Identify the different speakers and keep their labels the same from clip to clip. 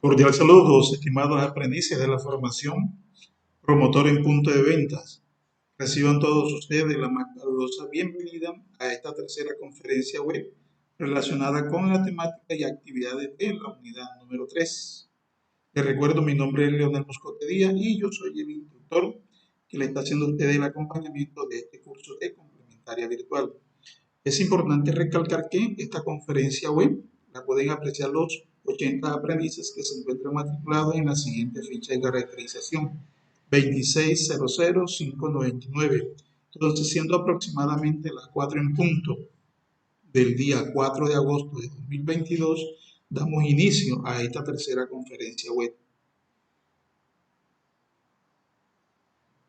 Speaker 1: Cordial saludos, estimados aprendices de la formación promotor en punto de ventas. Reciban todos ustedes la más calurosa bienvenida a esta tercera conferencia web relacionada con la temática y actividades de la unidad número 3. Les recuerdo, mi nombre es Leonel Moscote Díaz y yo soy el instructor que le está haciendo a ustedes el acompañamiento de este curso de complementaria virtual. Es importante recalcar que esta conferencia web la pueden apreciar los 80 aprendices que se encuentran matriculados en la siguiente ficha de caracterización 2600599. Entonces, siendo aproximadamente las 4 en punto del día 4 de agosto de 2022, damos inicio a esta tercera conferencia web.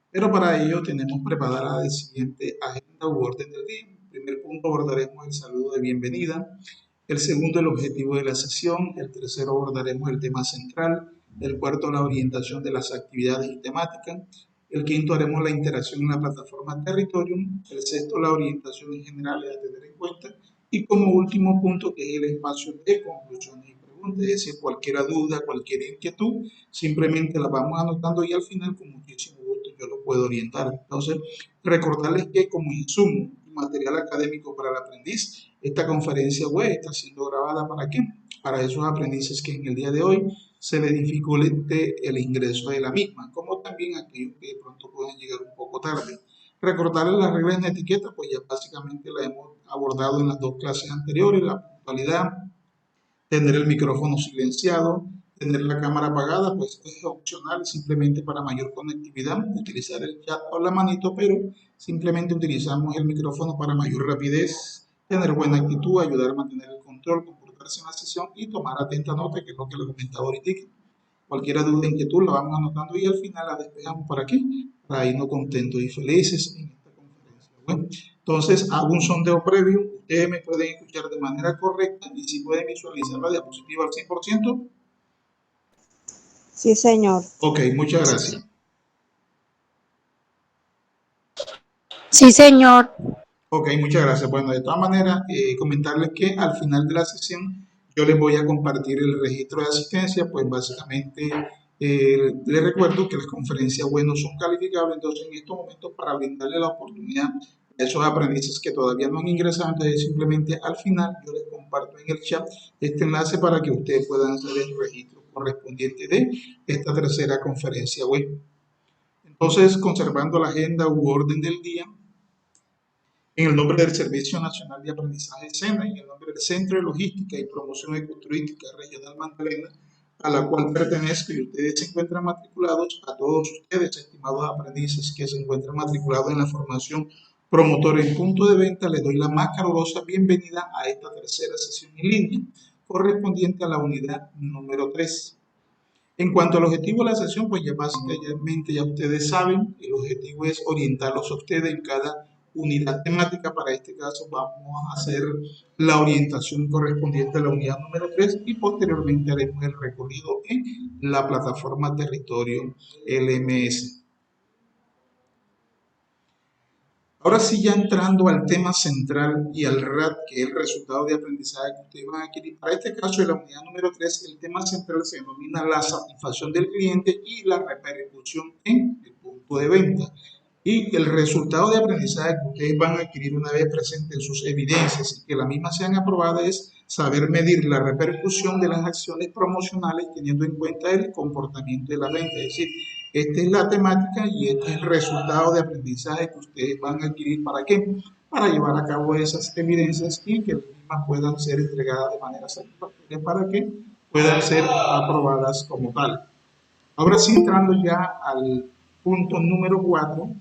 Speaker 1: Pero para ello tenemos preparada la siguiente agenda u orden del día. En primer punto abordaremos el saludo de bienvenida. El segundo, el objetivo de la sesión. El tercero, abordaremos el tema central. El cuarto, la orientación de las actividades y temáticas. El quinto, haremos la interacción en la plataforma Territorium. El sexto, la orientación en general a tener en cuenta. Y como último punto, que es el espacio de conclusiones y preguntas. Es decir, cualquier duda, cualquier inquietud, simplemente la vamos anotando y al final, con muchísimo gusto, yo lo puedo orientar. Entonces, recordarles que como insumo y material académico para el aprendiz, esta conferencia web está siendo grabada ¿para qué? Para esos aprendices que en el día de hoy se les dificulte el ingreso de la misma, como también aquellos que de pronto puedan llegar un poco tarde. Recordarles las reglas en etiqueta, pues ya básicamente la hemos abordado en las dos clases anteriores, la puntualidad, tener el micrófono silenciado, tener la cámara apagada, pues es opcional, simplemente para mayor conectividad, utilizar el chat o la manito, pero simplemente utilizamos el micrófono para mayor rapidez, tener buena actitud, ayudar a mantener el control, comportarse en la sesión y tomar atenta nota, que es lo que les comentaba ahorita. Cualquier duda, inquietud, la vamos anotando y al final la despejamos para qué, para irnos contentos y felices en esta conferencia. Bueno, entonces hago un sondeo previo, ustedes me pueden escuchar de manera correcta y si pueden visualizar la diapositiva al 100%.
Speaker 2: Sí, señor.
Speaker 1: Ok, muchas gracias.
Speaker 3: Sí, señor.
Speaker 1: Ok, muchas gracias. Bueno, de todas maneras, comentarles que al final de la sesión yo les voy a compartir el registro de asistencia, pues básicamente les recuerdo que las conferencias web no son calificables, entonces en estos momentos para brindarle la oportunidad a esos aprendices que todavía no han ingresado, entonces simplemente al final yo les comparto en el chat este enlace para que ustedes puedan hacer el registro correspondiente de esta tercera conferencia web. Entonces, conservando la agenda u orden del día, en el nombre del Servicio Nacional de Aprendizaje SENA y en el nombre del Centro de Logística y Promoción Ecoturística Regional Magdalena, a la cual pertenezco y ustedes se encuentran matriculados, a todos ustedes, estimados aprendices que se encuentran matriculados en la formación promotor en punto de venta, les doy la más calurosa bienvenida a esta tercera sesión en línea, correspondiente a la unidad número 3. En cuanto al objetivo de la sesión, pues ya básicamente ya ustedes saben, el objetivo es orientarlos a ustedes en cada unidad temática. Para este caso vamos a hacer la orientación correspondiente a la unidad número 3 y posteriormente haremos el recorrido en la plataforma Territorio LMS. Ahora sí, ya entrando al tema central y al RAT, que es el resultado de aprendizaje que ustedes van a adquirir. Para este caso, de la unidad número 3, el tema central se denomina la satisfacción del cliente y la repercusión en el punto de venta. Y el resultado de aprendizaje que ustedes van a adquirir una vez presenten sus evidencias y que las mismas sean aprobadas es saber medir la repercusión de las acciones promocionales teniendo en cuenta el comportamiento de la venta. Es decir, esta es la temática y este es el resultado de aprendizaje que ustedes van a adquirir. ¿Para qué? Para llevar a cabo esas evidencias y que las mismas puedan ser entregadas de manera satisfactoria para que puedan ser aprobadas como tal. Ahora sí, entrando ya al punto número 4.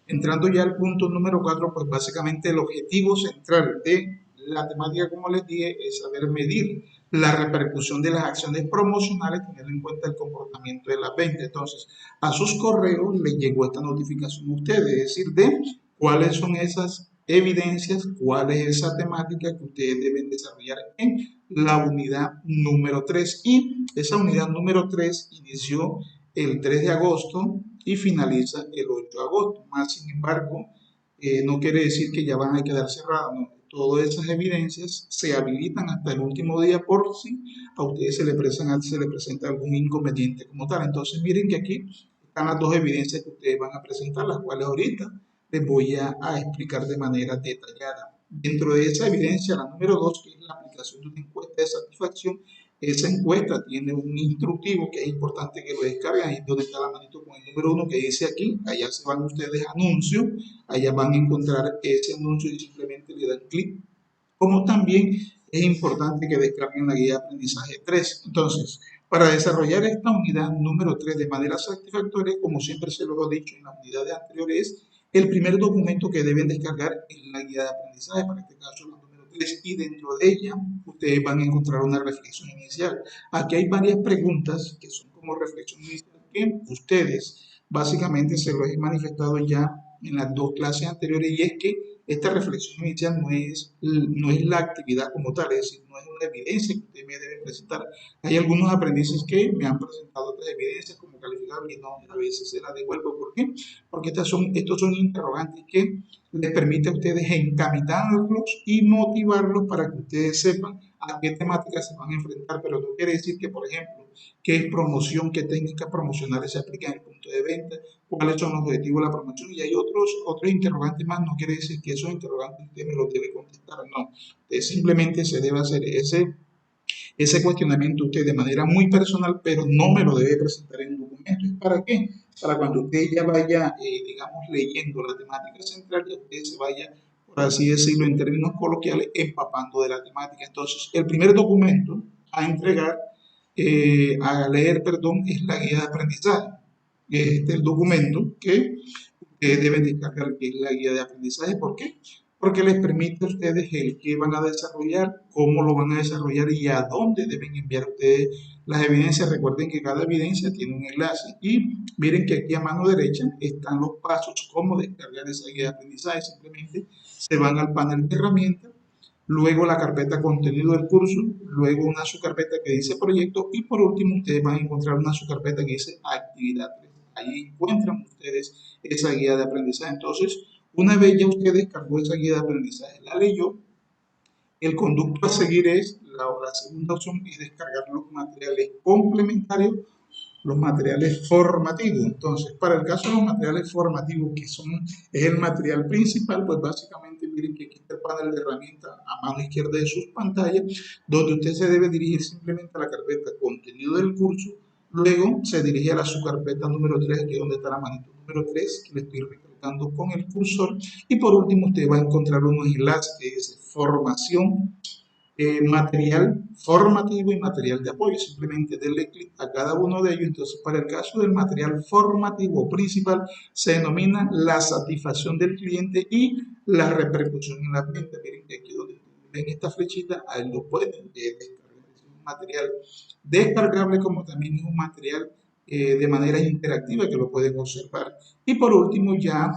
Speaker 1: Entrando ya al punto número 4, pues básicamente el objetivo central de la temática, como les dije, es saber medir la repercusión de las acciones promocionales teniendo en cuenta el comportamiento de la venta. Entonces, a sus correos les llegó esta notificación a ustedes, es decir, de cuáles son esas evidencias, cuál es esa temática que ustedes deben desarrollar en la unidad número 3. Y esa unidad número 3 inició el 3 de agosto y finaliza el 8 de agosto. Más sin embargo, no quiere decir que ya van a quedar cerradas, no. todas esas evidencias se habilitan hasta el último día por si a ustedes se le presenta algún inconveniente como tal. Entonces miren que aquí están las dos evidencias que ustedes van a presentar, las cuales ahorita les voy a explicar de manera detallada. Dentro de esa evidencia, la número 2, que es la aplicación de una encuesta de satisfacción, esa encuesta tiene un instructivo que es importante que lo descarguen. Ahí es donde está la manito con el número 1 que dice aquí. Allá se van ustedes a anuncio. Allá van a encontrar ese anuncio y simplemente le dan clic. Como también es importante que descarguen la guía de aprendizaje 3. Entonces, para desarrollar esta unidad número 3 de manera satisfactoria, como siempre se lo he dicho en las unidades anteriores, el primer documento que deben descargar es la guía de aprendizaje, para este caso la número 3, y dentro de ella ustedes van a encontrar una reflexión inicial. Aquí hay varias preguntas que son como reflexión inicial que ustedes básicamente se lo he manifestado ya en las dos clases anteriores, y es que esta reflexión inicial no es la actividad como tal, es decir, no es una evidencia que usted me debe presentar. Hay algunos aprendices que me han presentado otras evidencias como calificables y no, a veces se las devuelvo. ¿Por qué? Porque estos son interrogantes que les permite a ustedes encaminarlos y motivarlos para que ustedes sepan a qué temáticas se van a enfrentar, pero no quiere decir que, por ejemplo, qué es promoción, qué técnicas promocionales se aplican en el punto de venta, cuáles son los objetivos de la promoción, y hay otros interrogantes más. No quiere decir que esos interrogantes usted me los debe contestar, no. Usted simplemente se debe hacer ese cuestionamiento usted de manera muy personal, pero no me lo debe presentar en un documento. ¿Es para qué? Para cuando usted ya vaya, digamos, leyendo la temática central, ya usted se vaya, por así decirlo, en términos coloquiales, empapando de la temática. Entonces, el primer documento a entregar, a leer, perdón, es la guía de aprendizaje. Este es el documento que ustedes deben descargar, que es la guía de aprendizaje. ¿Por qué? Porque les permite a ustedes el qué van a desarrollar, cómo lo van a desarrollar y a dónde deben enviar ustedes las evidencias. Recuerden que cada evidencia tiene un enlace, y miren que aquí a mano derecha están los pasos, cómo descargar esa guía de aprendizaje. Simplemente se van al panel de herramientas, luego la carpeta contenido del curso, luego una subcarpeta que dice proyecto, y por último ustedes van a encontrar una subcarpeta que dice actividad. Ahí encuentran ustedes esa guía de aprendizaje. Entonces, una vez ya usted descargó esa guía de aprendizaje, la leyó, el conducto a seguir es, la segunda opción es descargar los materiales complementarios, los materiales formativos. Entonces, para el caso de los materiales formativos, es el material principal, pues básicamente miren que aquí está el panel de herramientas a mano izquierda de sus pantallas, donde usted se debe dirigir simplemente a la carpeta contenido del curso, luego se dirige a la subcarpeta número 3, que es donde está la manito número 3, que le estoy recalcando con el cursor, y por último usted va a encontrar unos enlaces que dice formación, material formativo y material de apoyo. Simplemente denle clic a cada uno de ellos. Entonces, para el caso del material formativo principal, se denomina la satisfacción del cliente y la repercusión en la venta. Miren que aquí donde ven esta flechita, ahí lo pueden descargar. Es un material descargable, como también es un material de manera interactiva que lo pueden observar. Y por último, ya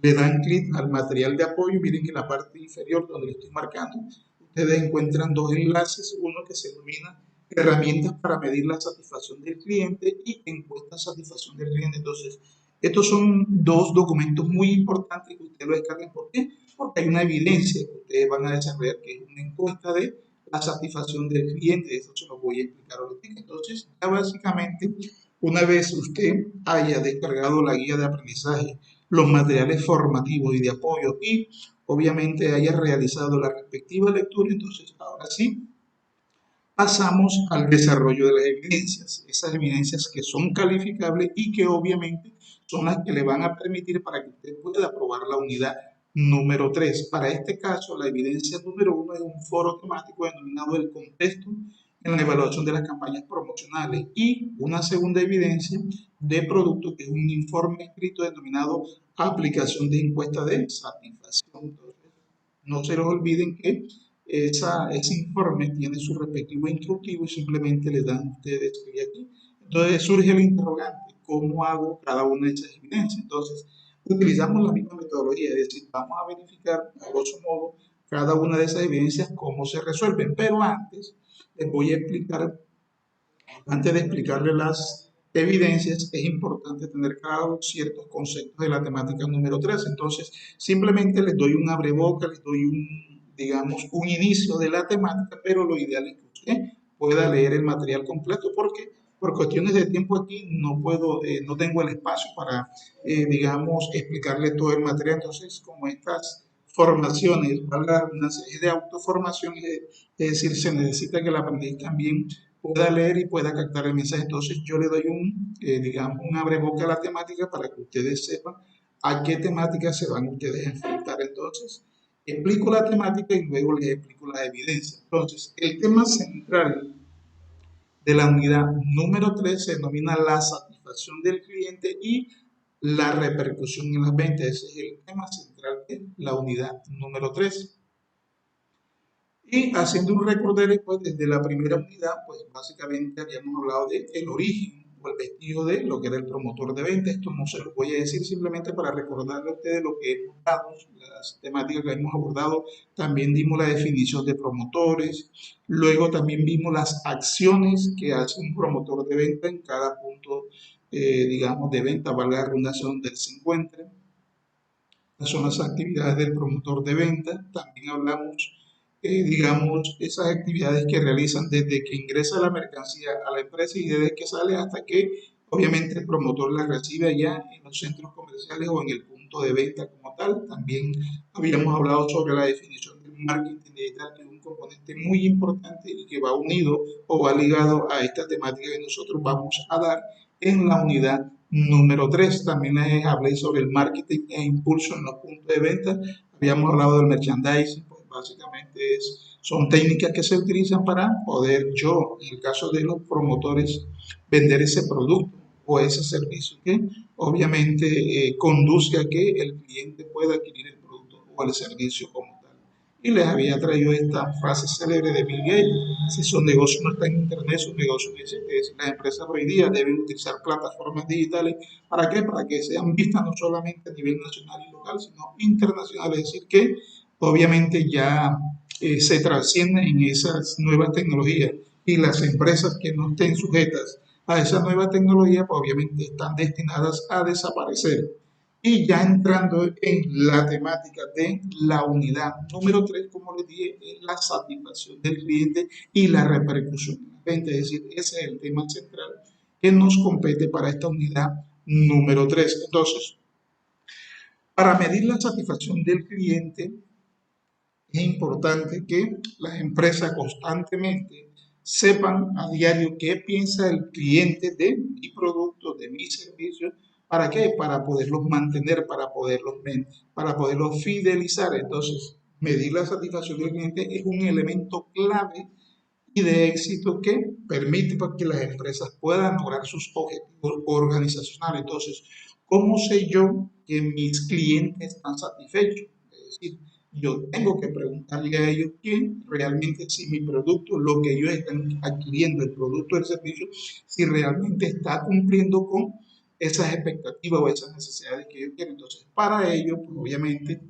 Speaker 1: le dan clic al material de apoyo. Miren que en la parte inferior donde le estoy marcando, ustedes encuentran dos enlaces, uno que se denomina herramientas para medir la satisfacción del cliente y encuesta de satisfacción del cliente. Entonces, estos son dos documentos muy importantes que ustedes lo descarguen. ¿Por qué? Porque hay una evidencia que ustedes van a desarrollar, que es una encuesta de la satisfacción del cliente. Eso se lo voy a explicar ahorita. Entonces, ya básicamente, una vez usted haya descargado la guía de aprendizaje, los materiales formativos y de apoyo, y obviamente haya realizado la respectiva lectura, entonces ahora sí pasamos al desarrollo de las evidencias, esas evidencias que son calificables y que obviamente son las que le van a permitir para que usted pueda aprobar la unidad número 3. Para este caso, la evidencia número 1 es un foro temático denominado el contexto en la evaluación de las campañas promocionales, y una segunda evidencia de producto, que es un informe escrito denominado aplicación de encuesta de satisfacción. Entonces, no se les olviden que ese informe tiene su respectivo instructivo y simplemente le dan ustedes clic aquí. Entonces surge el interrogante: ¿cómo hago cada una de esas evidencias? Entonces, utilizamos la misma metodología, es decir, vamos a verificar a grosso modo cada una de esas evidencias cómo se resuelven. Pero antes les voy a explicar, antes de explicarles las evidencias, es importante tener claros ciertos conceptos de la temática número 3. Entonces, simplemente les doy un abreboca, les doy digamos, un inicio de la temática, pero lo ideal es que usted pueda leer el material completo porque por cuestiones de tiempo aquí no puedo, no tengo el espacio para, digamos, explicarle todo el material. Entonces, como estas formaciones, valga una serie de autoformación, es decir, se necesita que el aprendiz también pueda leer y pueda captar el mensaje. Entonces, yo le doy digamos, un abreboca a la temática para que ustedes sepan a qué temática se van ustedes a enfrentar. Entonces, explico la temática y luego les explico la evidencia. Entonces, el tema central de la unidad número 3 se denomina la satisfacción del cliente y la repercusión en las ventas. Ese es el tema central de la unidad número 3. Y haciendo un recorderis, pues desde la primera unidad, pues básicamente habíamos hablado del origen o el vestido de lo que era el promotor de venta. Esto no se lo voy a decir simplemente para recordarle a ustedes lo que hemos dado, las temáticas que hemos abordado. También dimos la definición de promotores, luego también vimos las acciones que hace un promotor de venta en cada punto, digamos, de venta, valga la redundancia, donde él se encuentre. Son las actividades del promotor de venta. También hablamos, digamos, esas actividades que realizan desde que ingresa la mercancía a la empresa y desde que sale hasta que obviamente el promotor la recibe allá en los centros comerciales o en el punto de venta como tal. También habíamos hablado sobre la definición del marketing digital, que es un componente muy importante y que va unido o va ligado a esta temática que nosotros vamos a dar en la unidad número 3. También les hablé sobre el marketing e impulso en los puntos de venta. Habíamos hablado del merchandising, pues básicamente son técnicas que se utilizan para poder yo, en el caso de los promotores, vender ese producto o ese servicio que obviamente conduce a que el cliente pueda adquirir el producto o el servicio como tal. Y les había traído esta frase célebre de Bill Gates: si su negocio no está en Internet, su negocio no existe. Es decir, las empresas hoy día deben utilizar plataformas digitales. ¿Para qué? Para que sean vistas no solamente a nivel nacional y local, sino internacional. Es decir, que obviamente ya se trascienden en esas nuevas tecnologías y las empresas que no estén sujetas a esa nueva tecnología, pues obviamente están destinadas a desaparecer. Y ya entrando en la temática de la unidad número 3, como les dije, es la satisfacción del cliente y la repercusión en la venta. Es decir, ese es el tema central que nos compete para esta unidad número 3. Entonces, para medir la satisfacción del cliente, es importante que las empresas constantemente sepan a diario qué piensa el cliente de mi producto, de mi servicio. ¿Para qué? Para poderlos mantener, para poderlos fidelizar. Entonces, medir la satisfacción del cliente es un elemento clave y de éxito que permite para que las empresas puedan lograr sus objetivos organizacionales. Entonces, ¿cómo sé yo que mis clientes están satisfechos? Es decir, yo tengo que preguntarle a ellos quién realmente, si mi producto, lo que ellos están adquiriendo, el producto o el servicio, si realmente está cumpliendo con esas expectativas o esas necesidades que ellos quieren. Entonces, para ello, pues, obviamente,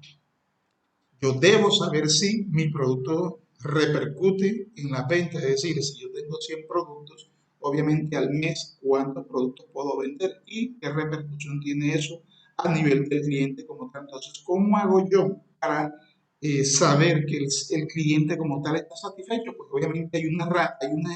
Speaker 1: yo debo saber si mi producto repercute en la venta, es decir, si yo tengo 100 productos, obviamente al mes cuántos productos puedo vender y qué repercusión tiene eso a nivel del cliente como tal. Entonces, ¿cómo hago yo para saber que el cliente como tal está satisfecho? Pues obviamente hay unas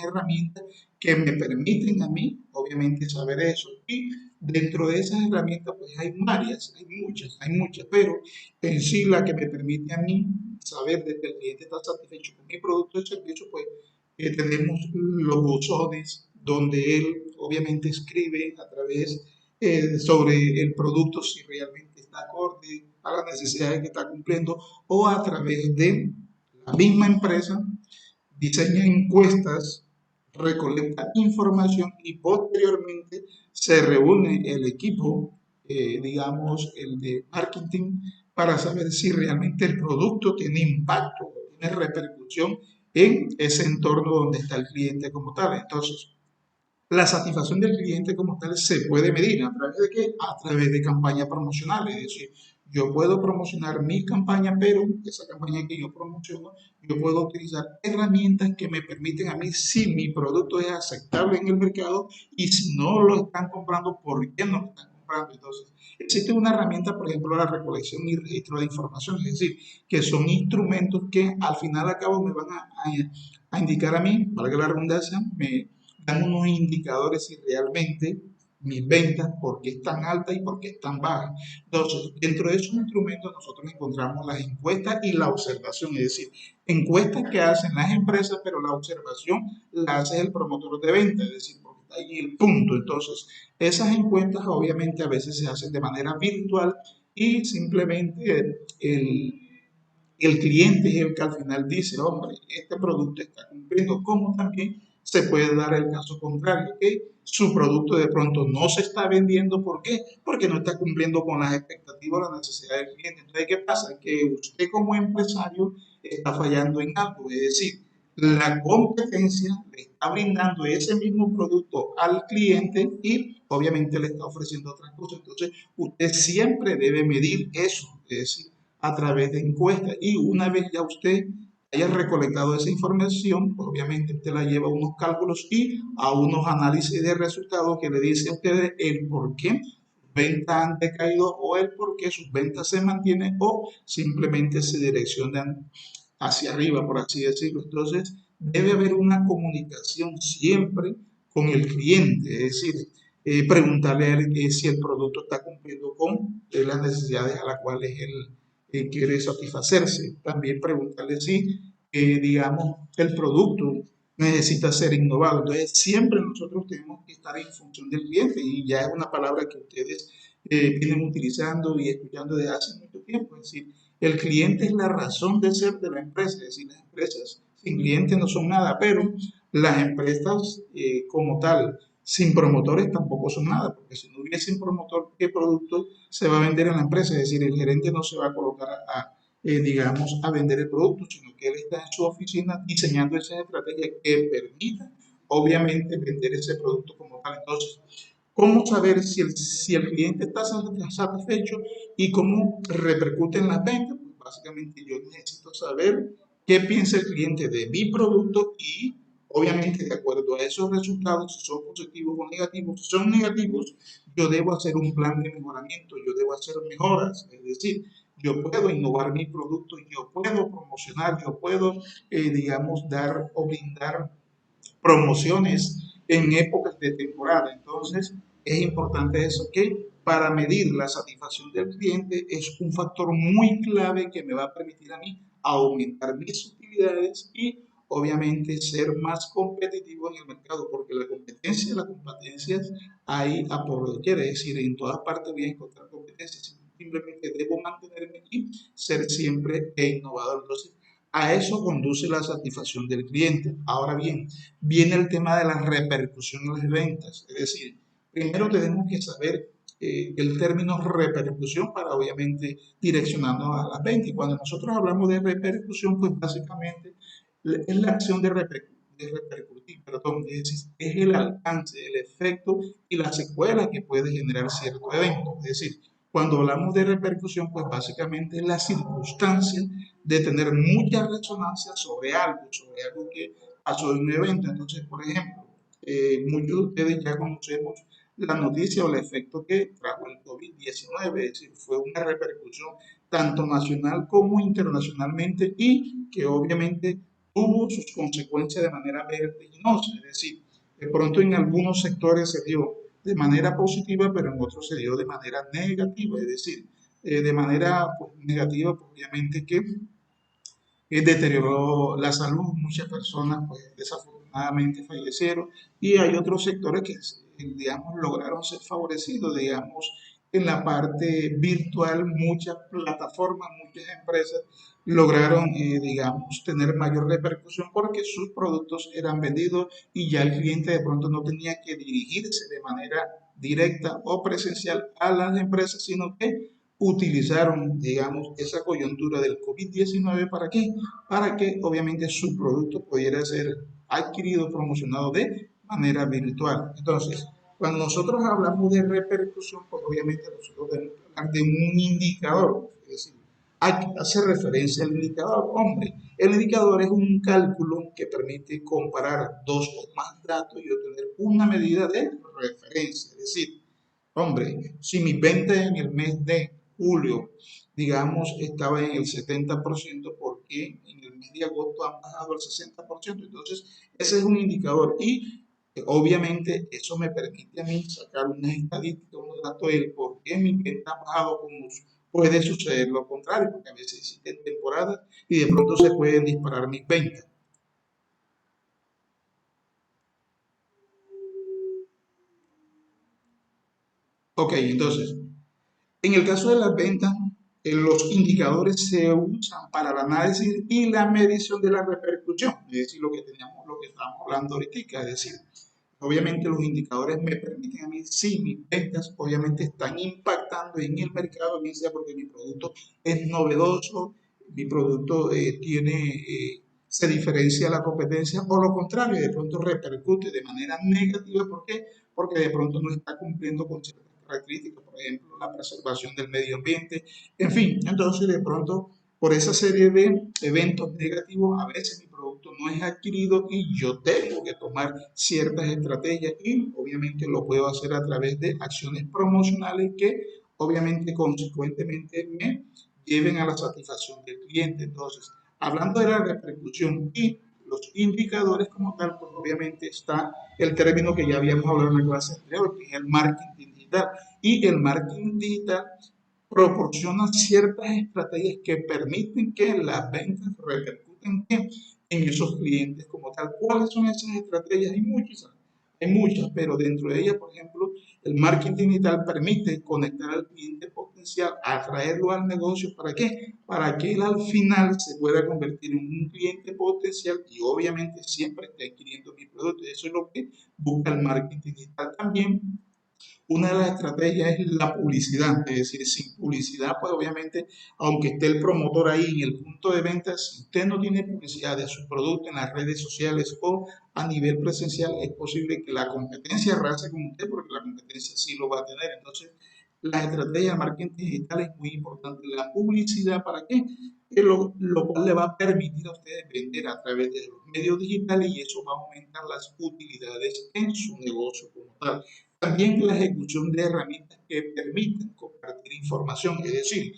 Speaker 1: herramientas que me permiten a mí, obviamente, saber eso. Y dentro de esas herramientas, pues hay varias, hay muchas, pero en sí la que me permite a mí saber de que el cliente está satisfecho con mi producto o servicio, pues tenemos los buzones donde él obviamente escribe a través sobre el producto si realmente está acorde a las necesidades que está cumpliendo, o a través de la misma empresa diseña encuestas, recolecta información y posteriormente se reúne el equipo, digamos, el de marketing, para saber si realmente el producto tiene impacto, tiene repercusión en ese entorno donde está el cliente como tal. Entonces, la satisfacción del cliente como tal se puede medir a través de qué? A través de campañas promocionales. Es decir, yo puedo promocionar mi campaña, pero esa campaña que yo promociono, yo puedo utilizar herramientas que me permiten a mí, si mi producto es aceptable en el mercado y si no lo están comprando, ¿por qué no lo están comprando? comprando. Entonces, existe una herramienta, por ejemplo, la recolección y registro de información, es decir, que son instrumentos que al final a cabo me van a indicar a mí, valga la redundancia, me dan unos indicadores si realmente mis ventas, por qué están altas y por qué están bajas. Entonces, dentro de esos instrumentos nosotros encontramos las encuestas y la observación, es decir, encuestas que hacen las empresas, pero la observación la hace el promotor de venta, es decir, porque está ahí el punto. Entonces, esas encuestas obviamente a veces se hacen de manera virtual y simplemente el cliente es el que al final dice, hombre, este producto está cumpliendo, como también se puede dar el caso contrario, que su producto de pronto no se está vendiendo. ¿Por qué? Porque no está cumpliendo con las expectativas o las necesidades del cliente. Entonces, ¿qué pasa? Que usted como empresario está fallando en algo, es decir, la competencia le está brindando ese mismo producto al cliente y obviamente le está ofreciendo otras cosas. Entonces, usted siempre debe medir eso, es decir, a través de encuestas. Y una vez ya usted haya recolectado esa información, pues obviamente usted la lleva a unos cálculos y a unos análisis de resultados que le dice a ustedes el por qué sus ventas han decaído o el por qué sus ventas se mantienen o simplemente se direccionan hacia arriba, por así decirlo. Entonces, debe haber una comunicación siempre con el cliente, es decir, preguntarle a él si el producto está cumpliendo con las necesidades a las cuales él quiere satisfacerse. También preguntarle si, digamos, el producto necesita ser innovado. Entonces, siempre nosotros tenemos que estar en función del cliente y ya es una palabra que ustedes vienen utilizando y escuchando desde hace mucho tiempo. Es decir, el cliente es la razón de ser de la empresa. Es decir, las empresas sin clientes no son nada, pero las empresas como tal, sin promotores tampoco son nada, porque si no hubiese un promotor, ¿qué producto se va a vender en la empresa? Es decir, el gerente no se va a colocar digamos, a vender el producto, sino que él está en su oficina diseñando esas estrategias que permitan, obviamente, vender ese producto como tal. Entonces, ¿cómo saber si el cliente está satisfecho y cómo repercute en las ventas? Pues básicamente yo necesito saber qué piensa el cliente de mi producto y obviamente de acuerdo a esos resultados, si son positivos o negativos, si son negativos, yo debo hacer un plan de mejoramiento, yo debo hacer mejoras, es decir, yo puedo innovar mi producto, yo puedo promocionar, yo puedo, digamos, dar o brindar promociones en épocas de temporada. Entonces, es importante eso, que para medir la satisfacción del cliente es un factor muy clave que me va a permitir a mí aumentar mis utilidades y obviamente ser más competitivo en el mercado, porque las competencias hay a por doquier, es decir, en todas partes voy a encontrar competencias, simplemente debo mantenerme y ser siempre innovador. Entonces, a eso conduce la satisfacción del cliente. Ahora bien, viene el tema de la repercusión en las ventas. Es decir, primero tenemos que saber el término repercusión para obviamente direccionarnos a las ventas. Y cuando nosotros hablamos de repercusión, pues básicamente es la acción de repercutir, perdón, es decir, es el alcance, el efecto y la secuela que puede generar cierto evento. Es decir, cuando hablamos de repercusión, pues básicamente es la circunstancia de tener mucha resonancia sobre algo que pasó en un evento. Entonces, por ejemplo, muchos de ustedes ya conocemos la noticia o el efecto que trajo el COVID-19, es decir, fue una repercusión tanto nacional como internacionalmente y que obviamente tuvo sus consecuencias de manera vertiginosa, es decir, de pronto en algunos sectores se dio de manera positiva, pero en otros se dio de manera negativa, es decir, de manera pues, negativa, pues, obviamente que deterioró la salud, muchas personas pues desafortunadamente fallecieron y hay otros sectores que digamos lograron ser favorecidos, digamos en la parte virtual muchas plataformas, muchas empresas lograron digamos tener mayor repercusión porque sus productos eran vendidos y ya el cliente de pronto no tenía que dirigirse de manera directa o presencial a las empresas, sino que utilizaron, digamos, esa coyuntura del COVID-19 ¿para qué? Para que obviamente su producto pudiera ser adquirido, promocionado de manera virtual. Entonces, cuando nosotros hablamos de repercusión, pues obviamente nosotros debemos hablar de un indicador, es decir, hace referencia al indicador. Hombre, el indicador es un cálculo que permite comparar dos o más datos y obtener una medida de referencia, es decir, Hombre, si mis ventas en el mes de julio, digamos, estaba en el 70%, ¿por qué en el mes de agosto han bajado al 60%? Entonces, ese es un indicador y obviamente eso me permite a mí sacar unas estadísticas, unos datos del por qué mis ventas han bajado, como puede suceder lo contrario, porque a veces existen temporadas y de pronto se pueden disparar mis ventas. Ok, entonces, en el caso de las ventas, los indicadores se usan para el análisis y la medición de la repercusión, es decir, lo que teníamos, lo que estábamos hablando ahorita, es decir, obviamente los indicadores me permiten a mí, si mis ventas obviamente están impactando en el mercado, bien sea porque mi producto es novedoso, mi producto se diferencia de la competencia, o lo contrario, de pronto repercute de manera negativa. ¿Por qué? Porque de pronto no está cumpliendo con ciertas características, por ejemplo, la preservación del medio ambiente, en fin, entonces de pronto por esa serie de eventos negativos, a veces mi producto no es adquirido y yo tengo que tomar ciertas estrategias y obviamente lo puedo hacer a través de acciones promocionales que obviamente consecuentemente me lleven a la satisfacción del cliente. Entonces, hablando de la repercusión y los indicadores como tal, pues obviamente está el término que ya habíamos hablado en la clase anterior, que es el marketing digital. Y el marketing digital proporciona ciertas estrategias que permiten que las ventas repercuten en esos clientes como tal. ¿Cuáles son esas estrategias? Hay muchas, pero dentro de ellas, por ejemplo, el marketing digital permite conectar al cliente potencial, atraerlo al negocio. ¿Para qué? Para que él al final se pueda convertir en un cliente potencial y obviamente siempre esté adquiriendo mi producto. Eso es lo que busca el marketing digital. También una de las estrategias es la publicidad, es decir, sin publicidad, pues obviamente, aunque esté el promotor ahí en el punto de venta, si usted no tiene publicidad de su producto en las redes sociales o a nivel presencial, es posible que la competencia arrase con usted porque la competencia sí lo va a tener. Entonces, la estrategia de marketing digital es muy importante. La publicidad, ¿para qué? Lo cual le va a permitir a ustedes vender a través de los medios digitales y eso va a aumentar las utilidades en su negocio como tal. También la ejecución de herramientas que permitan compartir información, es decir,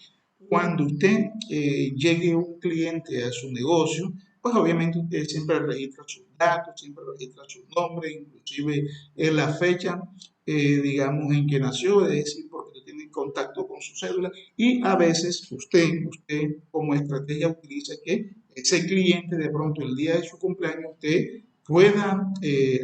Speaker 1: cuando usted llegue un cliente a su negocio, pues obviamente usted siempre registra sus datos, siempre registra su nombre, inclusive la fecha, digamos, en que nació, es decir, porque usted tiene contacto con su cédula y a veces usted como estrategia utiliza que ese cliente de pronto el día de su cumpleaños usted pueda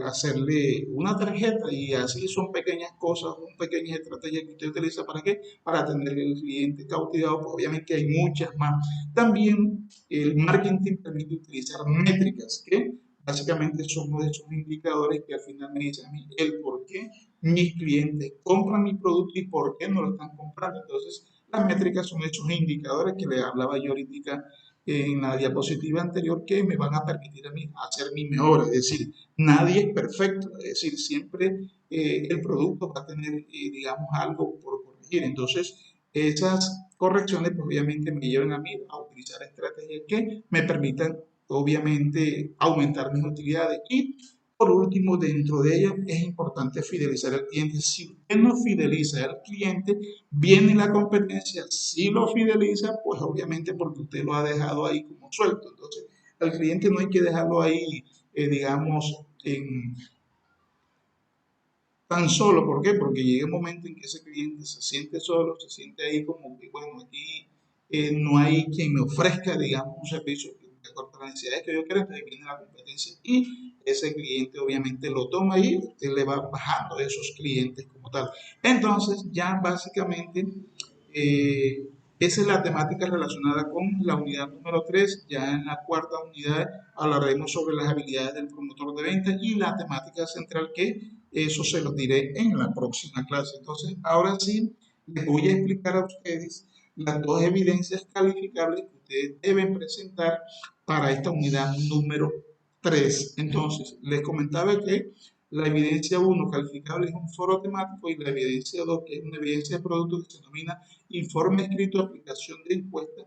Speaker 1: hacerle una tarjeta y así son pequeñas cosas, son pequeñas estrategias que usted utiliza para qué, para tener el cliente cautivado, pues obviamente hay muchas más. También el marketing permite utilizar métricas que básicamente son uno de esos indicadores que al final me dicen a mí el por qué mis clientes compran mi producto y por qué no lo están comprando. Entonces, las métricas son esos indicadores que le hablaba yo ahorita en la diapositiva anterior que me van a permitir a mí hacer mi mejor. Es decir, nadie es perfecto, es decir, siempre el producto va a tener, digamos, algo por corregir. Entonces, esas correcciones, pues obviamente me llevan a mí a utilizar estrategias que me permitan, obviamente, aumentar mis utilidades. Y por último, dentro de ellas es importante fidelizar al cliente. Si usted no fideliza al cliente, viene la competencia, si lo fideliza, pues obviamente porque usted lo ha dejado ahí como suelto. Entonces, al cliente no hay que dejarlo ahí, digamos, tan solo. ¿Por qué? Porque llega un momento en que ese cliente se siente solo, se siente ahí como que, bueno, aquí no hay quien me ofrezca, digamos, un servicio de acuerdo a las necesidades que yo quiero, entonces viene la competencia y ese cliente obviamente lo toma y usted le va bajando esos clientes como tal. Entonces, ya básicamente esa es la temática relacionada con la unidad número 3. Ya en la cuarta unidad hablaremos sobre las habilidades del promotor de ventas y la temática central que eso se los diré en la próxima clase. Entonces, ahora sí, les voy a explicar a ustedes las dos evidencias calificables que ustedes deben presentar para esta unidad número 3. Entonces, les comentaba que la evidencia 1 calificable es un foro temático y la evidencia 2, que es una evidencia de producto que se denomina informe escrito de aplicación de encuesta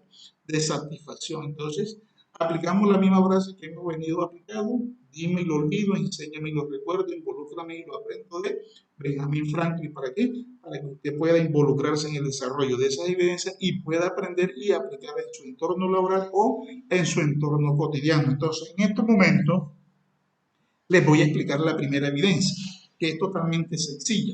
Speaker 1: de satisfacción. Entonces, Aplicamos la misma frase que hemos venido aplicando. Dime y lo olvido, enséñame y lo recuerdo, involúcrame y lo aprendo de Benjamin Franklin. ¿Para qué? Para que usted pueda involucrarse en el desarrollo de esas evidencias y pueda aprender y aplicar en su entorno laboral o en su entorno cotidiano. Entonces, en estos momentos, les voy a explicar la primera evidencia, que es totalmente sencilla.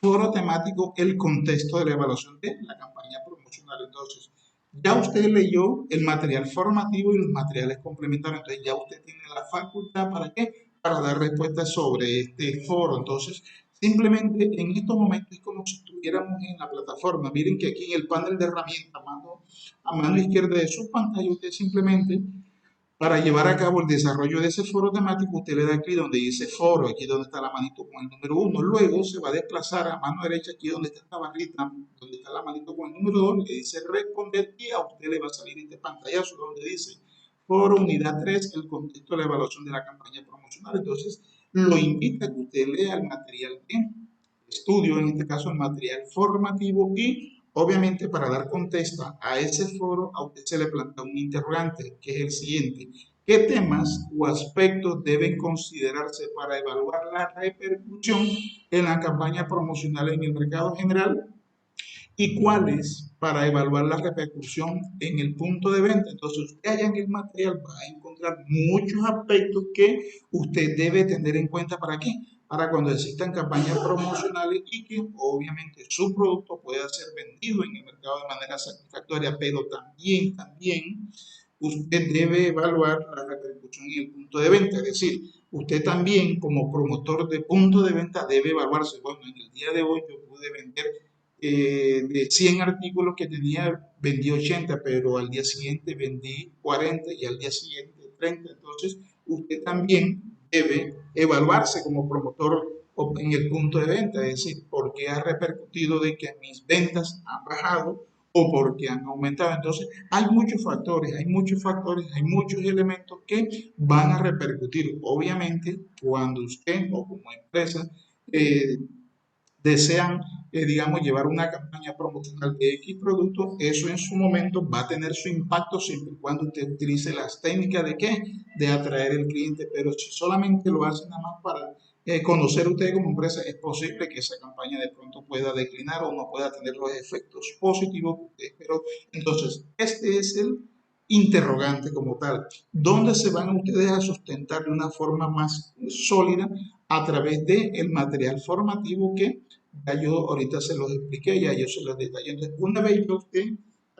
Speaker 1: Foro temático, el contexto de la evaluación de la campaña promocional. Entonces, ya usted leyó el material formativo y los materiales complementarios, entonces ya usted tiene la facultad ¿para qué? Para dar respuestas sobre este foro. Entonces, simplemente en estos momentos es como si estuviéramos en la plataforma. Miren que aquí en el panel de herramientas, a mano izquierda de su pantalla, usted simplemente para llevar a cabo el desarrollo de ese foro temático, usted le da aquí donde dice foro, aquí donde está la manito con el número 1. Luego se va a desplazar a mano derecha, aquí donde está esta barrita, donde está la manito con el número 2, le dice responder y a usted le va a salir este pantallazo donde dice foro unidad 3, el contexto de la evaluación de la campaña promocional. Entonces, lo invita a que usted lea el material de estudio, en este caso el material formativo y obviamente para dar contesta a ese foro a usted se le plantea un interrogante que es el siguiente. ¿Qué temas o aspectos deben considerarse para evaluar la repercusión en la campaña promocional en el mercado general? ¿Y cuáles para evaluar la repercusión en el punto de venta? Entonces, usted allá en el material va a encontrar muchos aspectos que usted debe tener en cuenta. ¿Para qué? Para cuando existan campañas promocionales y que obviamente su producto pueda ser vendido en el mercado de manera satisfactoria, pero también usted debe evaluar la repercusión en el punto de venta. Es decir, usted también como promotor de punto de venta debe evaluarse. Bueno, en el día de hoy yo pude vender de 100 artículos que tenía, vendí 80, pero al día siguiente vendí 40 y al día siguiente 30. Entonces, usted también debe evaluarse como promotor en el punto de venta, es decir, por qué ha repercutido de que mis ventas han bajado o porque han aumentado. Entonces, hay muchos elementos que van a repercutir. Obviamente, cuando usted o como empresa eh, desean, digamos, llevar una campaña promocional de X producto, eso en su momento va a tener su impacto siempre y cuando usted utilice las técnicas de qué, de atraer el cliente, pero si solamente lo hace nada más para conocer usted como empresa, es posible que esa campaña de pronto pueda declinar o no pueda tener los efectos positivos que usted esperó. Entonces, este es el interrogante como tal. ¿Dónde se van ustedes a sustentar de una forma más sólida? A través del material formativo que ya yo ahorita se los expliqué, ya yo se los detallé. Entonces, una vez que usted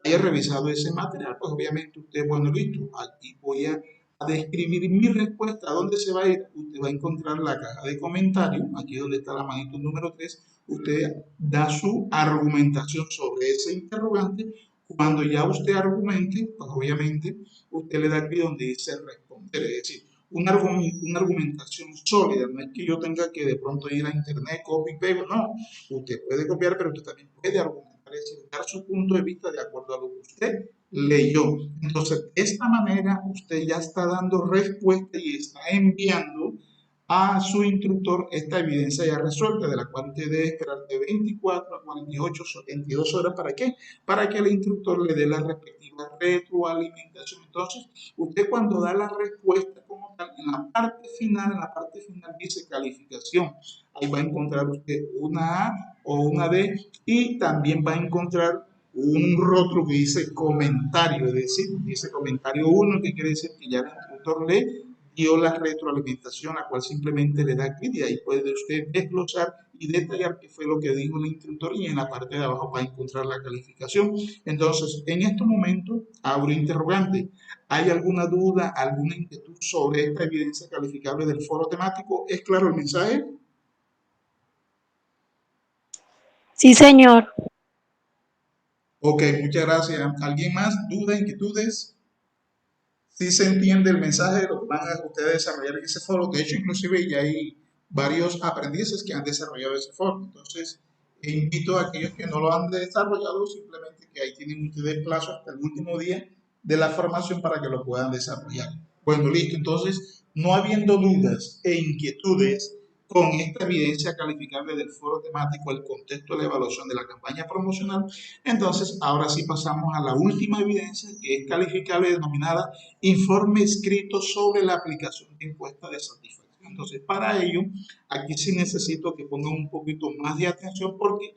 Speaker 1: haya revisado ese material, pues obviamente usted, bueno, listo, aquí voy a describir mi respuesta. ¿A dónde se va a ir? Usted va a encontrar la caja de comentarios, aquí donde está la manito número 3. Usted da su argumentación sobre ese interrogante. Cuando ya usted argumente, pues obviamente usted le da aquí donde dice responder, es decir, una argumentación sólida. No es que yo tenga que de pronto ir a internet, copy, pego, no. Usted puede copiar, pero usted también puede argumentar, es decir, dar su punto de vista de acuerdo a lo que usted leyó. Entonces, de esta manera, usted ya está dando respuesta y está enviando a su instructor esta evidencia ya resuelta, de la cual usted debe esperar de 24 a 48 o 72 horas. ¿Para qué? Para que el instructor le dé la respectiva retroalimentación. Entonces, usted cuando da la respuesta como tal, en la parte final dice calificación. Ahí va a encontrar usted una A o una D y también va a encontrar un rótulo que dice comentario, es decir, dice comentario 1, que quiere decir que ya el instructor le dio la retroalimentación, a cual simplemente le da clic y ahí puede usted desglosar y detallar qué fue lo que dijo el instructor y en la parte de abajo va a encontrar la calificación. Entonces, en estos momentos, abro interrogante. ¿Hay alguna duda, alguna inquietud sobre esta evidencia calificable del foro temático? ¿Es claro el mensaje?
Speaker 3: Sí, señor.
Speaker 1: Ok, muchas gracias. ¿Alguien más? ¿Dudas, inquietudes? Si se entiende el mensaje, lo van a ustedes desarrollar en ese foro. De hecho, inclusive ya hay varios aprendices que han desarrollado ese foro. Entonces, invito a aquellos que no lo han desarrollado, simplemente que ahí tienen ustedes plazo hasta el último día de la formación para que lo puedan desarrollar. Bueno, listo. Entonces, no habiendo dudas e inquietudes, con esta evidencia calificable del foro temático, el contexto de la evaluación de la campaña promocional. Entonces, ahora sí pasamos a la última evidencia, que es calificable, denominada informe escrito sobre la aplicación de encuesta de satisfacción. Entonces, para ello, aquí sí necesito que pongan un poquito más de atención, porque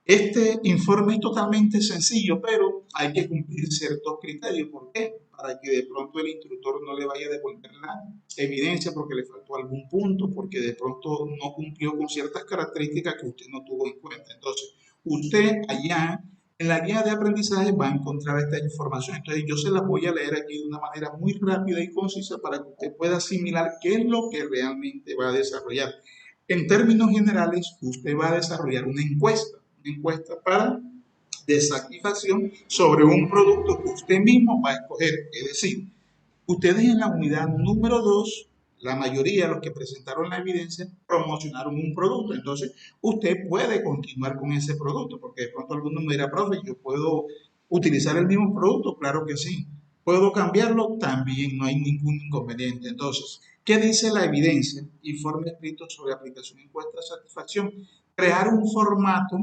Speaker 1: este informe es totalmente sencillo, pero hay que cumplir ciertos criterios. ¿Por qué? Para que de pronto el instructor no le vaya a devolver la evidencia porque le faltó algún punto, porque de pronto no cumplió con ciertas características que usted no tuvo en cuenta. Entonces, usted allá en la guía de aprendizaje va a encontrar esta información. Entonces, yo se la voy a leer aquí de una manera muy rápida y concisa para que usted pueda asimilar qué es lo que realmente va a desarrollar. En términos generales, usted va a desarrollar una encuesta para de satisfacción sobre un producto que usted mismo va a escoger. Es decir, ustedes en la unidad número 2, la mayoría de los que presentaron la evidencia promocionaron un producto. Entonces, usted puede continuar con ese producto, porque de pronto alguno me dirá, profe, yo puedo utilizar el mismo producto, claro que sí. ¿Puedo cambiarlo? También no hay ningún inconveniente. Entonces, ¿qué dice la evidencia? Informe escrito sobre aplicación de encuesta de satisfacción. Crear un formato.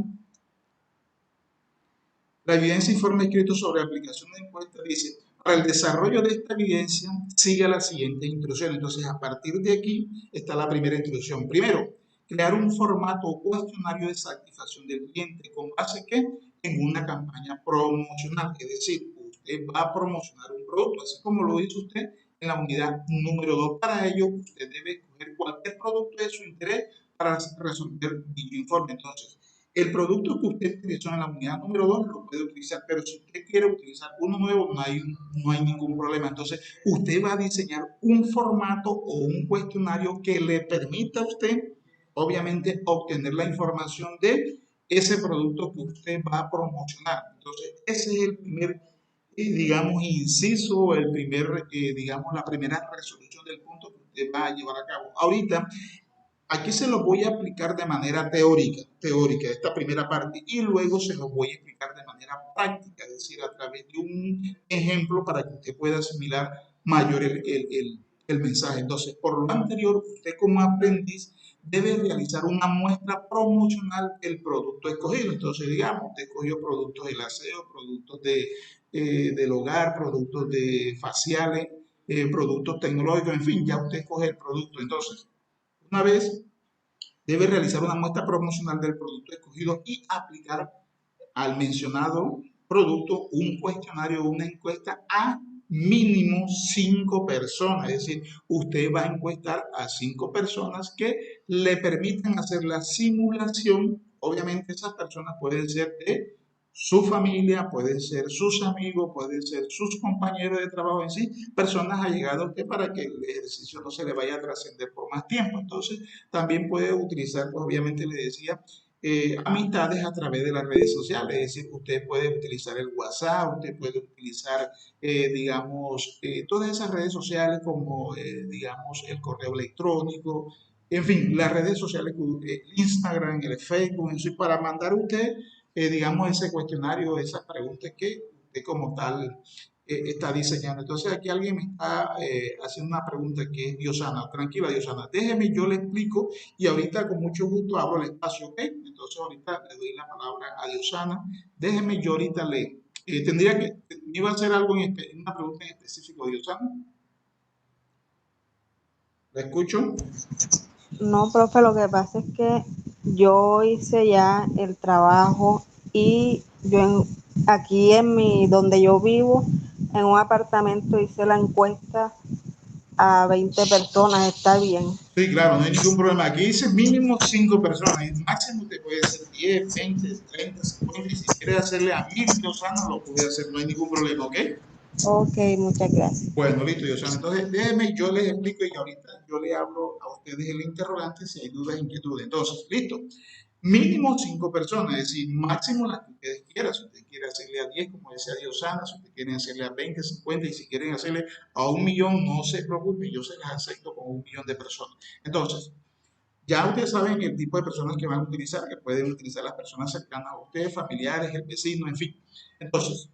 Speaker 1: La evidencia informe escrito sobre aplicación de encuesta dice, para el desarrollo de esta evidencia, siga la siguiente instrucción. Entonces, a partir de aquí está la primera instrucción. Primero, crear un formato o cuestionario de satisfacción del cliente con base que en una campaña promocional. Es decir, usted va a promocionar un producto, así como lo dice usted en la unidad número 2. Para ello, usted debe escoger cualquier producto de su interés para resolver dicho informe. Entonces, el producto que usted utilizó en la unidad número 2 lo puede utilizar, pero si usted quiere utilizar uno nuevo, no hay ningún problema. Entonces, usted va a diseñar un formato o un cuestionario que le permita a usted, obviamente, obtener la información de ese producto que usted va a promocionar. Entonces, ese es el primer, digamos, inciso, el primer, digamos, la primera resolución del punto que usted va a llevar a cabo. Ahorita, aquí se lo voy a aplicar de manera teórica, esta primera parte, y luego se lo voy a explicar de manera práctica, es decir, a través de un ejemplo para que usted pueda asimilar mayor el mensaje. Entonces, por lo anterior, usted como aprendiz debe realizar una muestra promocional del producto escogido. Entonces, digamos, usted escogió productos del aseo, productos del hogar, productos de faciales, productos tecnológicos, en fin, ya usted escoge el producto. Entonces, una vez debe realizar una muestra promocional del producto escogido y aplicar al mencionado producto un cuestionario o una encuesta a mínimo 5 personas. Es decir, usted va a encuestar a 5 personas que le permitan hacer la simulación. Obviamente esas personas pueden ser de su familia, pueden ser sus amigos, pueden ser sus compañeros de trabajo en sí, personas allegadas a usted para que el ejercicio no se le vaya a trascender por más tiempo. Entonces, también puede utilizar, pues obviamente le decía, amistades a través de las redes sociales, es decir, usted puede utilizar el WhatsApp, usted puede utilizar, digamos, todas esas redes sociales como, digamos, el correo electrónico, en fin, las redes sociales, Instagram, el Facebook, en fin, para mandar usted, digamos, ese cuestionario, esas preguntas que usted como tal está diseñando. Entonces aquí alguien me está haciendo una pregunta que es Diosana. Tranquila, Diosana, déjeme, yo le explico y ahorita con mucho gusto abro el espacio, ¿ok? Entonces ahorita le doy la palabra a Diosana. Déjeme, yo ahorita le... tendría que... ¿Me iba a hacer algo una pregunta en específico, Diosana? ¿La escucho?
Speaker 3: No, profe, lo que pasa es que yo hice ya el trabajo y aquí donde yo vivo, en un apartamento hice la encuesta a 20 personas, está bien.
Speaker 1: Sí, claro, no hay ningún problema. Aquí dice mínimo 5 personas, y máximo usted puede ser 10, 20, 30, 50, y si quiere hacerle a 1000 Diosana, lo puede hacer, no hay ningún problema, ¿ok?
Speaker 3: Ok, muchas gracias.
Speaker 1: Bueno, listo, Diosana. Entonces, déjenme, yo les explico y ahorita yo le hablo a ustedes el interrogante si hay dudas, inquietudes. Entonces, listo. Mínimo 5 personas, es decir, máximo las que ustedes quieran. Si usted quiere hacerle a 10, como decía Diosana, si ustedes quieren hacerle a 20, 50, y si quieren hacerle a 1 millón, no se preocupen, yo se las acepto con 1 millón de personas. Entonces, ya ustedes saben el tipo de personas que van a utilizar, que pueden utilizar las personas cercanas a ustedes, familiares, el vecino, en fin. Entonces,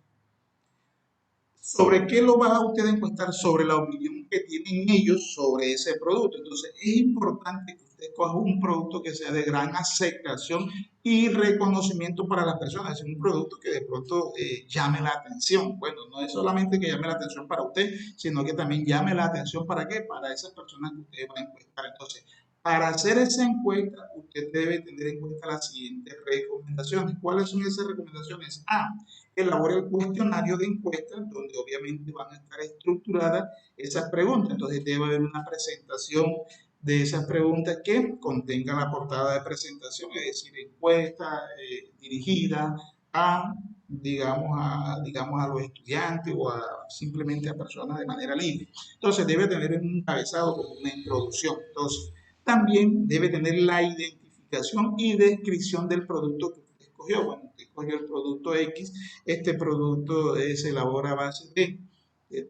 Speaker 1: ¿sobre qué lo va a usted a encuestar? Sobre la opinión que tienen ellos sobre ese producto. Entonces, es importante que usted usted escoja un producto que sea de gran aceptación y reconocimiento para las personas, es un producto que de pronto llame la atención. Bueno, no es solamente que llame la atención para usted, sino que también llame la atención para qué, para esas personas que usted va a encuestar. Entonces, para hacer esa encuesta, usted debe tener en cuenta las siguientes recomendaciones. ¿Cuáles son esas recomendaciones? A, elabore el cuestionario de encuesta, donde obviamente van a estar estructuradas esas preguntas. Entonces debe haber una presentación de esas preguntas que contenga la portada de presentación, es decir, encuesta dirigida a digamos, a los estudiantes o simplemente a personas de manera libre. Entonces debe tener un encabezado como una introducción. Entonces, también debe tener la identificación y descripción del producto que usted escogió. Bueno, usted escogió el producto X, este producto se elabora a base de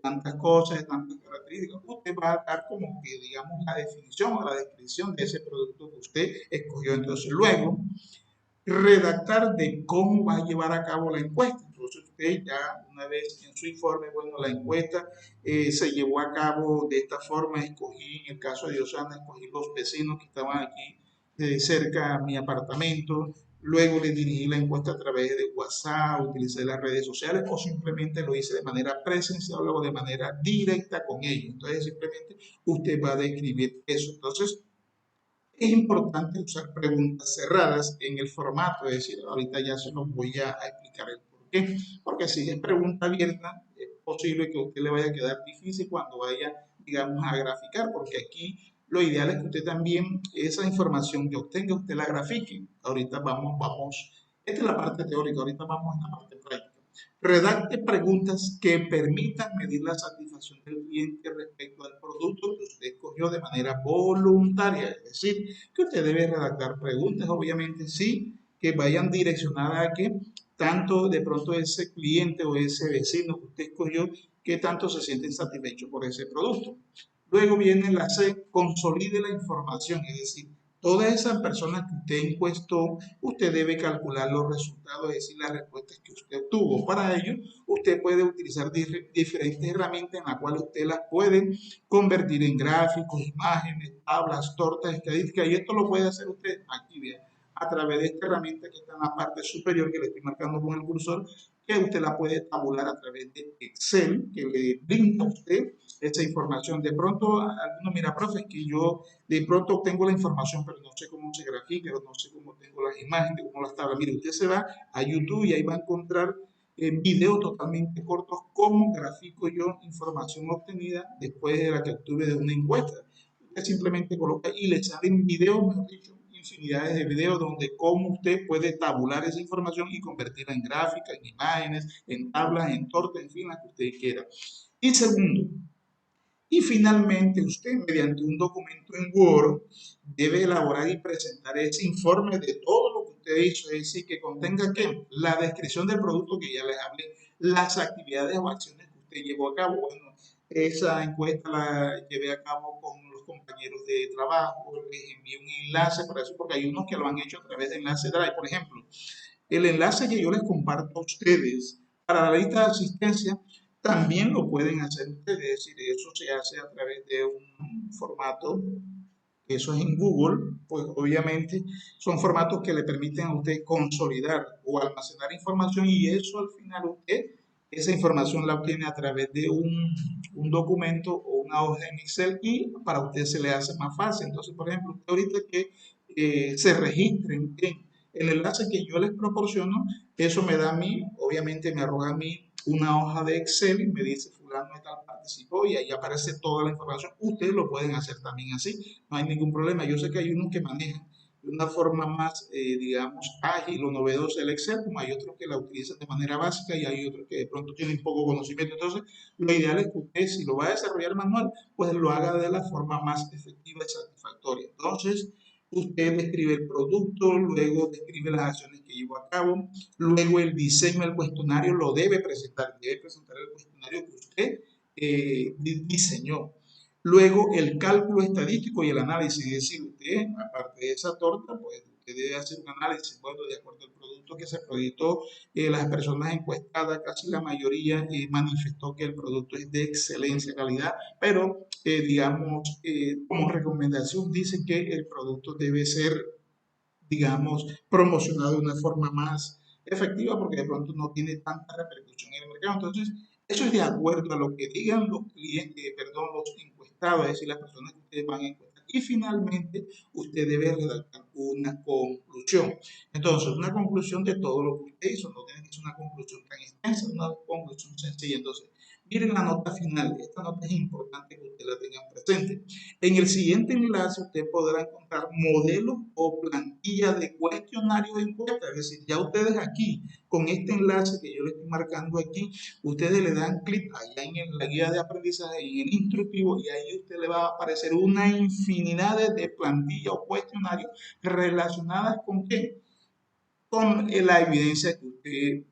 Speaker 1: tantas cosas, de tantas características. Usted va a dar como que, digamos, la definición o la descripción de ese producto que usted escogió. Entonces, luego, redactar de cómo va a llevar a cabo la encuesta. Entonces usted ya una vez en su informe, bueno, la encuesta se llevó a cabo de esta forma, escogí, en el caso de Diosana, escogí los vecinos que estaban aquí cerca a mi apartamento, luego le dirigí la encuesta a través de WhatsApp, utilicé las redes sociales o simplemente lo hice de manera presencial o de manera directa con ellos. Entonces simplemente usted va a describir eso. Entonces, es importante usar preguntas cerradas en el formato, es decir, ahorita ya se los voy a explicar el por qué. Porque si es pregunta abierta, es posible que a usted le vaya a quedar difícil cuando vaya, digamos, a graficar, porque aquí lo ideal es que usted también, esa información que obtenga, usted la grafique. Ahorita esta es la parte teórica, ahorita vamos a la parte práctica. Redacte preguntas que permitan medir la satisfacción del cliente respecto al producto que usted escogió de manera voluntaria. Es decir, que usted debe redactar preguntas, obviamente, sí, que vayan direccionadas a que tanto de pronto ese cliente o ese vecino que usted escogió, que tanto se siente insatisfecho por ese producto. Luego viene la C, consolide la información, es decir, todas esas personas que usted encuestó, usted debe calcular los resultados, es decir, las respuestas que usted obtuvo. Para ello, usted puede utilizar diferentes herramientas en las cuales usted las puede convertir en gráficos, imágenes, tablas, tortas, estadísticas, y esto lo puede hacer usted aquí, bien, a través de esta herramienta que está en la parte superior, que le estoy marcando con el cursor, que usted la puede tabular a través de Excel, que le brinda a usted esa información. De pronto, alguno mira, profe, es que yo de pronto obtengo la información, pero no sé cómo se grafica, no sé cómo tengo las imágenes, cómo las tablas. Mire, usted se va a YouTube y ahí va a encontrar videos totalmente cortos, cómo grafico yo información obtenida después de la que obtuve de una encuesta. Usted simplemente coloca y le salen videos, mejor dicho, infinidades de videos donde cómo usted puede tabular esa información y convertirla en gráficas, en imágenes, en tablas, en tortas, en fin, las que usted quiera. Y segundo, y finalmente, usted, mediante un documento en Word, debe elaborar y presentar ese informe de todo lo que usted hizo, es decir, que contenga ¿qué? La descripción del producto que ya les hablé, las actividades o acciones que usted llevó a cabo. Bueno, esa encuesta la llevé a cabo con los compañeros de trabajo, les envié un enlace para eso, porque hay unos que lo han hecho a través de enlace Drive. Por ejemplo, el enlace que yo les comparto a ustedes para la lista de asistencia también lo pueden hacer ustedes, es decir, eso se hace a través de un formato, eso es en Google, pues obviamente son formatos que le permiten a usted consolidar o almacenar información y eso al final usted, esa información la obtiene a través de un documento o una hoja en Excel y para usted se le hace más fácil. Entonces, por ejemplo, usted ahorita que se registren en el enlace que yo les proporciono, eso me da a mí, obviamente me arroja a mí una hoja de Excel y me dice fulano de tal participó y ahí aparece toda la información. Ustedes lo pueden hacer también así, no hay ningún problema. Yo sé que hay unos que manejan de una forma más, digamos, ágil o novedosa el Excel, como hay otros que la utilizan de manera básica y hay otros que de pronto tienen poco conocimiento. Entonces, lo ideal es que usted, si lo va a desarrollar manual, pues lo haga de la forma más efectiva y satisfactoria. Entonces, usted describe el producto, luego describe las acciones que llevó a cabo, luego el diseño del cuestionario lo debe presentar el cuestionario que usted diseñó. Luego el cálculo estadístico y el análisis, es decir, usted, aparte de esa torta, pues usted debe hacer un análisis, bueno, de acuerdo al producto que se proyectó, las personas encuestadas, casi la mayoría manifestó que el producto es de excelencia calidad, pero digamos, como recomendación dicen que el producto debe ser, digamos, promocionado de una forma más efectiva porque de pronto no tiene tanta repercusión en el mercado. Entonces, eso es de acuerdo a lo que digan los clientes, perdón, los encuestados, es decir, las personas que ustedes van a encuestar. Y finalmente, usted debe redactar una conclusión. Entonces, una conclusión de todo lo que usted hizo, no tiene que ser una conclusión tan extensa, una conclusión sencilla. Entonces, miren la nota final, esta nota es importante que usted la tengan presente. En el siguiente enlace usted podrá encontrar modelos o plantillas de cuestionario de encuesta, es decir, ya ustedes aquí, con este enlace que yo les estoy marcando aquí, ustedes le dan clic allá en la guía de aprendizaje, en el instructivo, y ahí usted le va a aparecer una infinidad de plantillas o cuestionarios relacionadas con qué, con la evidencia que usted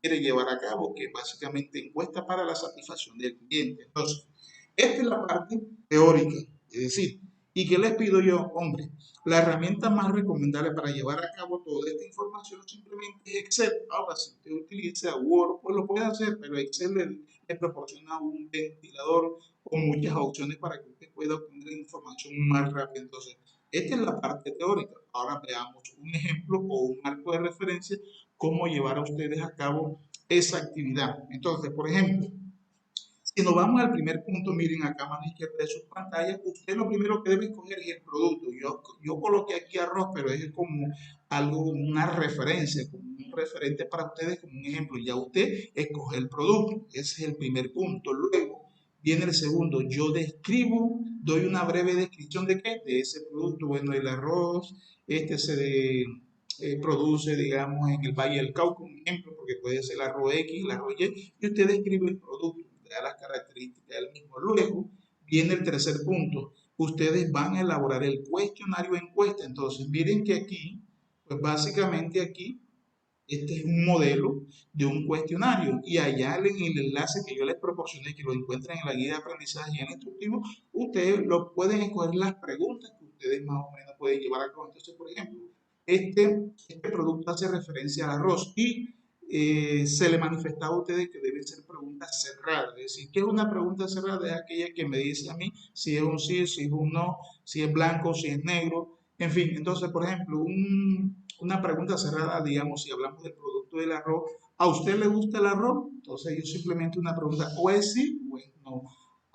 Speaker 1: quiere llevar a cabo, que es básicamente encuesta para la satisfacción del cliente. Entonces, esta es la parte teórica, es decir, ¿y qué les pido yo? Hombre, la herramienta más recomendable para llevar a cabo toda esta información simplemente es Excel. Ahora, si usted utiliza Word, pues lo puede hacer, pero Excel le proporciona un ventilador con muchas opciones para que usted pueda obtener información más rápido. Entonces, esta es la parte teórica. Ahora veamos un ejemplo o un marco de referencia, cómo llevar a ustedes a cabo esa actividad. Entonces, por ejemplo, si nos vamos al primer punto, miren acá a mano izquierda de su pantalla, usted lo primero que debe escoger es el producto. Yo coloqué aquí arroz, pero es como algo, una referencia, como un referente para ustedes, como un ejemplo. Ya usted escoge el producto, ese es el primer punto. Luego viene el segundo, yo describo, doy una breve descripción de qué, de ese producto. Bueno, el arroz, este produce, digamos, en el Valle del Cauca, un ejemplo, porque puede ser el arroz X, el arroz y usted describe el producto, le da las características del mismo. Luego viene el tercer punto, ustedes van a elaborar el cuestionario encuesta. Entonces, miren que aquí, pues básicamente aquí, este es un modelo de un cuestionario y allá en el enlace que yo les proporcioné, que lo encuentran en la guía de aprendizaje y en el instructivo, ustedes lo pueden escoger las preguntas que ustedes más o menos pueden llevar a cabo. Entonces, por ejemplo, este producto hace referencia al arroz y se le manifestaba a ustedes que deben ser preguntas cerradas. Es decir, ¿qué es una pregunta cerrada? Es aquella que me dice a mí si es un sí, si es un no, si es blanco, si es negro. En fin, entonces, por ejemplo, una pregunta cerrada, digamos, si hablamos del producto del arroz, ¿a usted le gusta el arroz? Entonces, yo simplemente una pregunta, o es sí o es no.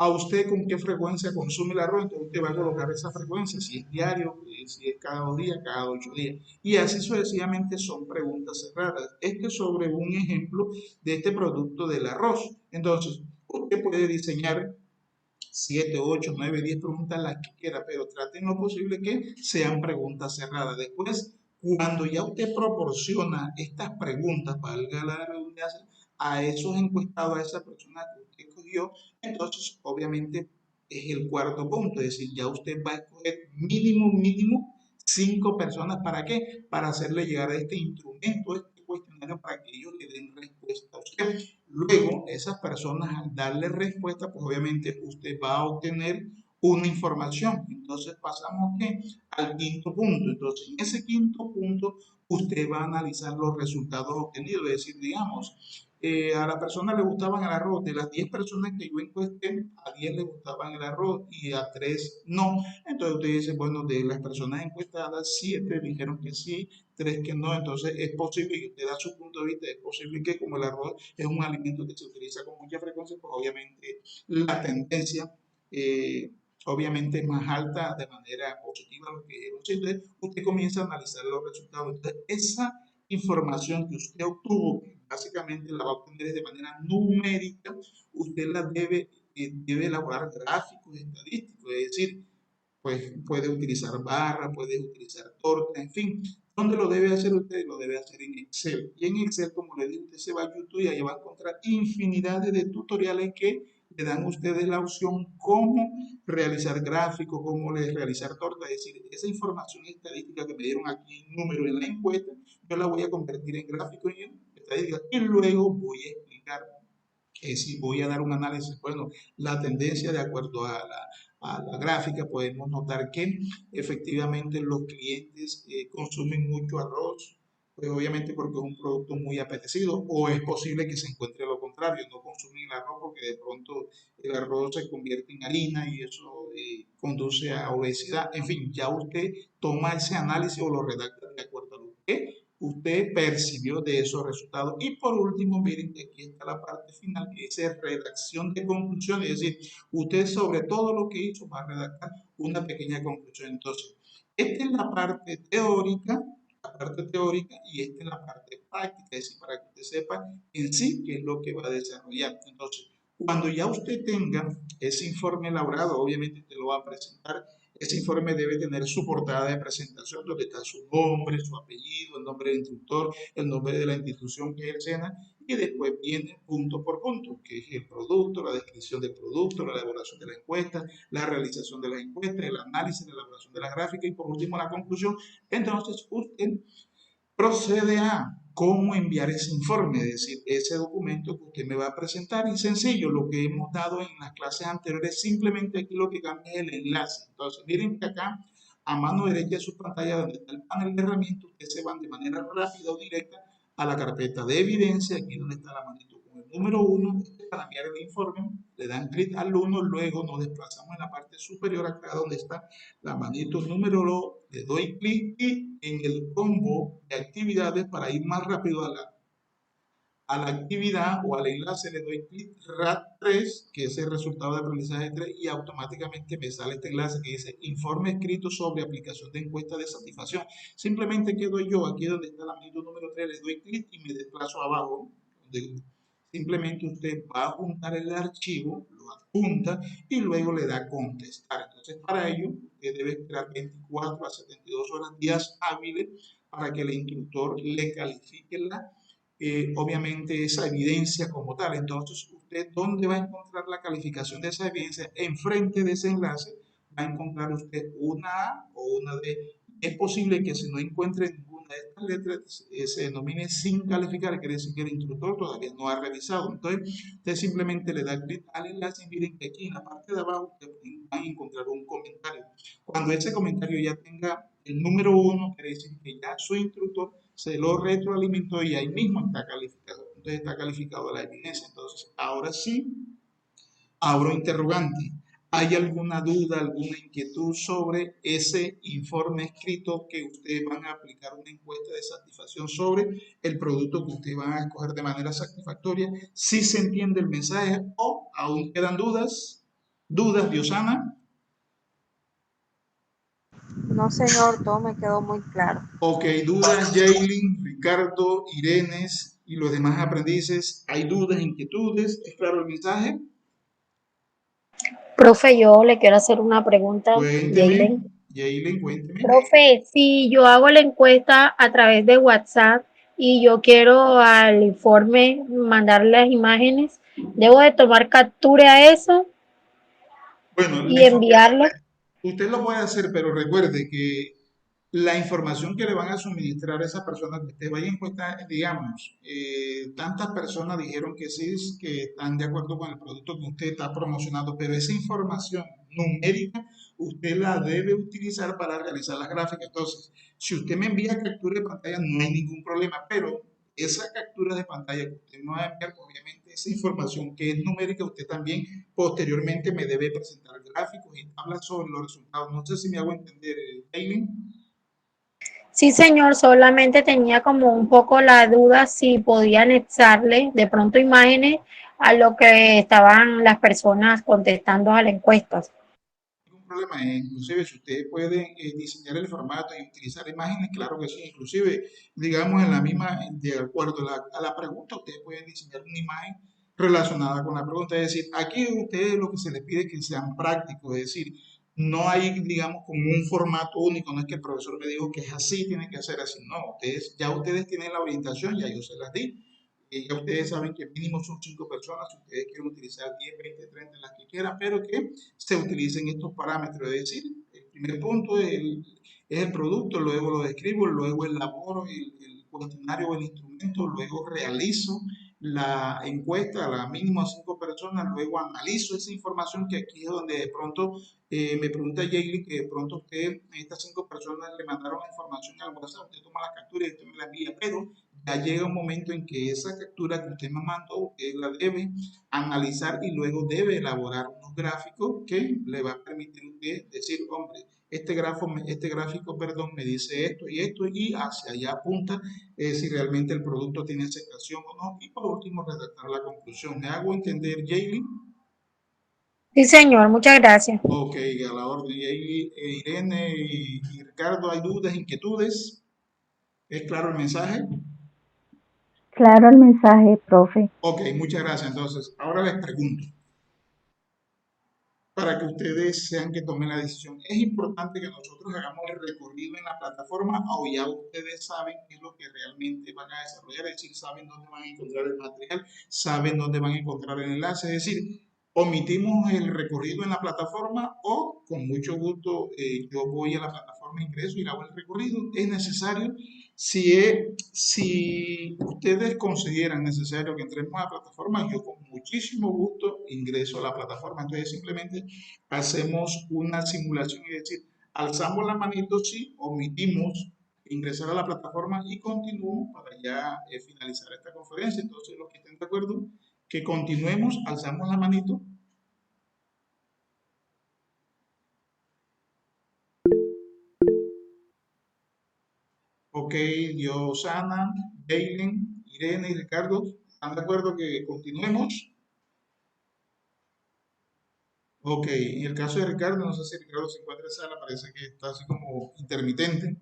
Speaker 1: ¿A usted con qué frecuencia consume el arroz? Entonces, usted va a colocar esa frecuencia, si es diario, si es cada 2 días, cada 8 días. Y así sucesivamente son preguntas cerradas. Esto es sobre un ejemplo de este producto del arroz. Entonces, usted puede diseñar 7, 8, 9, 10 preguntas, las que quiera, pero traten lo posible que sean preguntas cerradas. Después, cuando ya usted proporciona estas preguntas, valga la redundancia, a esos encuestados, a esa persona que usted escogió, entonces obviamente es el cuarto punto, es decir, ya usted va a escoger mínimo 5 personas. ¿Para qué? Para hacerle llegar a este instrumento, este cuestionario, para que ellos le den respuesta a usted. Luego, esas personas al darle respuesta, pues obviamente usted va a obtener una información. Entonces pasamos ¿qué? Al quinto punto. Entonces, en ese quinto punto, usted va a analizar los resultados obtenidos. Es decir, digamos, a la persona le gustaban el arroz. De las 10 personas que yo encuesté, a 10 le gustaban el arroz y a 3 no. Entonces usted dice, bueno, de las personas encuestadas, 7 dijeron que sí, 3 que no. Entonces es posible que usted da su punto de vista, es posible que como el arroz es un alimento que se utiliza con mucha frecuencia, pues obviamente la tendencia obviamente es más alta de manera positiva a lo que es. Entonces usted comienza a analizar los resultados. Entonces esa información que usted obtuvo, que básicamente la va a obtener de manera numérica, usted la debe elaborar gráficos estadísticos, es decir, pues puede utilizar barra, puede utilizar torta, en fin. ¿Dónde lo debe hacer usted? Lo debe hacer en Excel. Y en Excel, como le dije, usted se va a YouTube y ahí va a encontrar infinidades de tutoriales que le dan a ustedes la opción cómo realizar gráficos, cómo realizar torta. Es decir, esa información estadística que me dieron aquí en número en la encuesta, yo la voy a convertir en gráfico y en estadística. Y luego voy a explicar que si voy a dar un análisis, bueno, la tendencia de acuerdo a la gráfica, podemos notar que efectivamente los clientes consumen mucho arroz, pues obviamente porque es un producto muy apetecido, o es posible que se encuentre lo contrario, no consumen el arroz porque de pronto el arroz se convierte en harina y eso conduce a obesidad. En fin, ya usted toma ese análisis o lo redacta de acuerdo a lo que usted percibió de esos resultados. Y por último, miren que aquí está la parte final, que dice redacción de conclusiones, es decir, usted sobre todo lo que hizo va a redactar una pequeña conclusión. Entonces, esta es la parte teórica y esta es la parte práctica, es decir, para que usted sepa en sí qué es lo que va a desarrollar. Entonces, cuando ya usted tenga ese informe elaborado, obviamente usted lo va a presentar. Ese informe debe tener su portada de presentación donde está su nombre, su apellido, el nombre del instructor, el nombre de la institución que es el SENA y después viene punto por punto, que es el producto, la descripción del producto, la elaboración de la encuesta, la realización de la encuesta, el análisis, la elaboración de la gráfica y por último la conclusión. Entonces usted procede a cómo enviar ese informe, es decir, ese documento que usted me va a presentar y sencillo, lo que hemos dado en las clases anteriores, simplemente aquí lo que cambia es el enlace. Entonces, miren que acá a mano derecha de su pantalla donde está el panel de herramientas, ustedes se van de manera rápida o directa a la carpeta de evidencia, aquí donde está la manito con el número 1, para enviar el informe, le dan clic al 1, luego nos desplazamos en la parte superior acá donde está la manito número 2, le doy clic y en el combo de actividades para ir más rápido a la actividad o al enlace le doy clic RAT3, que es el resultado de aprendizaje 3, y automáticamente me sale este enlace que dice informe escrito sobre aplicación de encuesta de satisfacción. Simplemente quedo yo aquí donde está la manito número 3, le doy clic y me desplazo abajo. Simplemente usted va a juntar el archivo, lo adjunta y luego le da contestar. Entonces, para ello, usted debe esperar 24 a 72 horas, días hábiles, para que el instructor le califique obviamente esa evidencia como tal. Entonces, usted, ¿dónde va a encontrar la calificación de esa evidencia? Enfrente de ese enlace va a encontrar usted una A o una D. Es posible que si no encuentre ninguna de estas letras se denomine sin calificar, quiere decir que el instructor todavía no ha revisado. Entonces, usted simplemente le da clic al enlace y miren que aquí en la parte de abajo usted va a encontrar un comentario. Cuando ese comentario ya tenga el número 1, quiere decir que ya su instructor se lo retroalimentó y ahí mismo está calificado. Entonces está calificado la evidencia. Entonces, ahora sí, abro interrogante. ¿Hay alguna duda, alguna inquietud sobre ese informe escrito que ustedes van a aplicar una encuesta de satisfacción sobre el producto que ustedes van a escoger de manera satisfactoria? ¿Si se entiende el mensaje o aún quedan dudas? ¿Dudas, Diosana?
Speaker 3: No, señor, todo me quedó muy claro.
Speaker 1: Ok, dudas, Jaylin, Ricardo, Irenes y los demás aprendices. ¿Hay dudas, inquietudes? ¿Es claro el mensaje?
Speaker 2: Profe, yo le quiero hacer una pregunta,
Speaker 1: Cuénteme,
Speaker 2: Jaylen.
Speaker 1: Jaylin, cuénteme.
Speaker 2: Profe, si yo hago la encuesta a través de WhatsApp y yo quiero al informe mandarle las imágenes, ¿debo de tomar captura a eso
Speaker 1: Bueno,
Speaker 2: y enviarlo?
Speaker 1: usted lo puede hacer, pero recuerde que la información que le van a suministrar a esa persona que usted vaya a encuestar, digamos, tantas personas dijeron que sí, que están de acuerdo con el producto que usted está promocionando, pero esa información numérica usted la debe utilizar para realizar las gráficas. Entonces, si usted me envía captura de pantalla, no hay ningún problema, pero esa captura de pantalla que usted me va a enviar, obviamente esa información que es numérica, usted también posteriormente me debe presentar gráficos y tablas sobre los resultados. No sé si me hago entender, Aileen.
Speaker 2: Sí, señor, solamente tenía como un poco la duda si podía anexarle de pronto imágenes a lo que estaban las personas contestando a la encuesta.
Speaker 1: Ningún problema. Inclusive, si ustedes pueden diseñar el formato y utilizar imágenes, claro que sí. Inclusive, digamos, en la misma, de acuerdo a la pregunta, ustedes pueden diseñar una imagen relacionada con la pregunta. Es decir, aquí a ustedes lo que se les pide es que sean prácticos, es decir, no hay, digamos, como un formato único, no es que el profesor me dijo que es así, tiene que ser así. No, ya ustedes tienen la orientación, ya yo se las di. Ya ustedes saben que mínimo son 5 personas, si ustedes quieren utilizar 10, 20, 30, las que quieran, pero que se utilicen estos parámetros. Es decir, el primer punto es el producto, luego lo describo, luego elaboro el cuestionario o el instrumento, luego realizo la encuesta a la mínima 5 personas, luego analizo esa información que aquí es donde de pronto me pregunta Jaylee que de pronto usted, estas 5 personas le mandaron la información al WhatsApp, usted toma la captura y usted me la envía, pero ya llega un momento en que esa captura que usted me mandó, usted la debe analizar y luego debe elaborar unos gráficos que le va a permitir a usted decir, hombre, este gráfico, perdón, me dice esto y hacia allá apunta si realmente el producto tiene aceptación o no. Y por último, redactar la conclusión. ¿Me hago entender, Jaylee?
Speaker 2: Sí, señor, muchas gracias.
Speaker 1: Ok, a la orden. Jaylee, Irene y Ricardo, ¿hay dudas, inquietudes? ¿Es claro el mensaje?
Speaker 4: Claro el mensaje, profe.
Speaker 1: Ok, muchas gracias. Entonces, ahora les pregunto, para que ustedes sean que tomen la decisión. ¿Es importante que nosotros hagamos el recorrido en la plataforma o ya ustedes saben qué es lo que realmente van a desarrollar? Es decir, saben dónde van a encontrar el material, saben dónde van a encontrar el enlace. Es decir, omitimos el recorrido en la plataforma o con mucho gusto yo voy a la plataforma, ingreso y hago el recorrido. Es necesario. Si ustedes consideran necesario que entremos a la plataforma, yo con muchísimo gusto ingreso a la plataforma. Entonces simplemente hacemos una simulación y decir, alzamos la manito si omitimos ingresar a la plataforma y continúo para ya finalizar esta conferencia. Entonces los que estén de acuerdo, que continuemos, alzamos la manito. Ok, Diosana, Jaylen, Irene y Ricardo, ¿están de acuerdo que continuemos? Ok, en el caso de Ricardo, no sé si Ricardo se encuentra en sala, parece que está así como intermitente.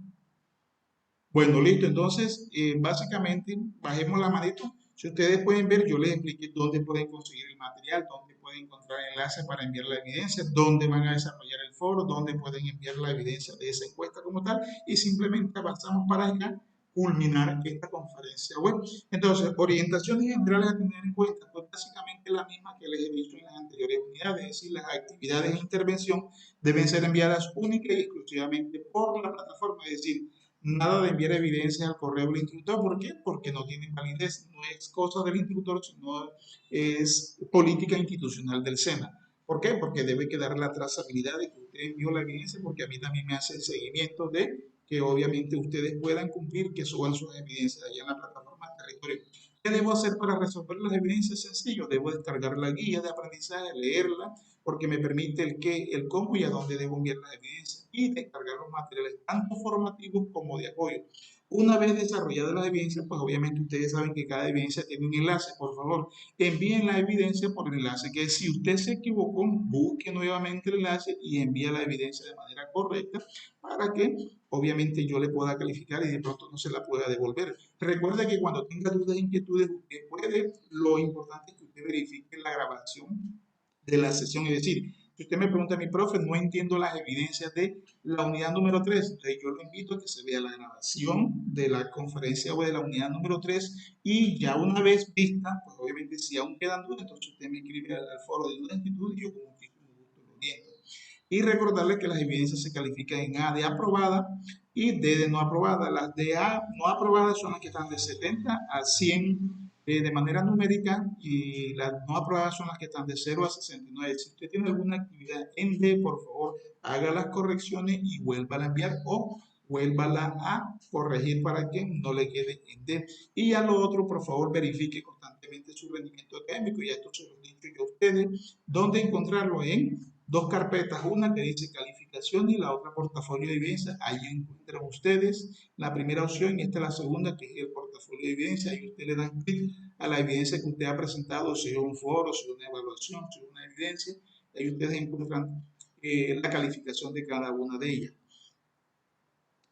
Speaker 1: Bueno, listo, entonces básicamente bajemos la manito. Si ustedes pueden ver, yo les expliqué dónde pueden conseguir el material, dónde pueden encontrar enlaces para enviar la evidencia, dónde van a desarrollar el foro, dónde pueden enviar la evidencia de esa encuesta como tal, y simplemente avanzamos para allá, culminar esta conferencia web. Entonces, orientaciones generales a tener en cuenta, pues básicamente la misma que les he dicho en las anteriores unidades, es decir, las actividades de intervención deben ser enviadas única y exclusivamente por la plataforma, es decir, nada de enviar evidencias al correo del instructor. ¿Por qué? Porque no tienen validez. No es cosa del instructor, sino es política institucional del SENA. ¿Por qué? Porque debe quedar la trazabilidad de que usted envió la evidencia, porque a mí también me hace el seguimiento de que obviamente ustedes puedan cumplir, que suban sus evidencias allá en la plataforma territorio. ¿Qué debo hacer para resolver las evidencias? Sencillo, debo descargar la guía de aprendizaje, leerla, porque me permite el qué, el cómo y a dónde debo enviar las evidencias y descargar los materiales tanto formativos como de apoyo. Una vez desarrolladas las evidencias, pues obviamente ustedes saben que cada evidencia tiene un enlace. Por favor, envíen la evidencia por el enlace, que si usted se equivocó, busque nuevamente el enlace y envíe la evidencia de manera correcta para que obviamente yo le pueda calificar y de pronto no se la pueda devolver. Recuerde que cuando tenga dudas e inquietudes, usted puede, lo importante es que usted verifique la grabación de la sesión. Es decir, si usted me pregunta a mi profe, no entiendo las evidencias de la unidad número 3, entonces yo lo invito a que se vea la grabación de la conferencia o de la unidad número 3 y ya una vez vista, pues obviamente si aún quedan dudas, entonces usted me escribe al foro de dudas y inquietudes y yo con muchísimo gusto lo oriento. Y recordarle que las evidencias se califican en A de aprobada y D de no aprobada. Las de A no aprobadas son las que están de 70 a 100 de manera numérica y las no aprobadas son las que están de 0 a 69. Si usted tiene alguna actividad en D, por favor, haga las correcciones y vuélvala a enviar o vuélvala a corregir para que no le quede en D. Y a lo otro, por favor, verifique constantemente su rendimiento académico. Ya esto se lo he dicho yo a ustedes. ¿Dónde encontrarlo? En dos carpetas, una que dice calificación y la otra portafolio de evidencia. Ahí encuentran ustedes la primera opción y esta es la segunda, que es el portafolio de evidencia. Ahí usted le dan clic a la evidencia que usted ha presentado, si es un foro, si es una evaluación, si es una evidencia. Ahí ustedes encuentran la calificación de cada una de ellas.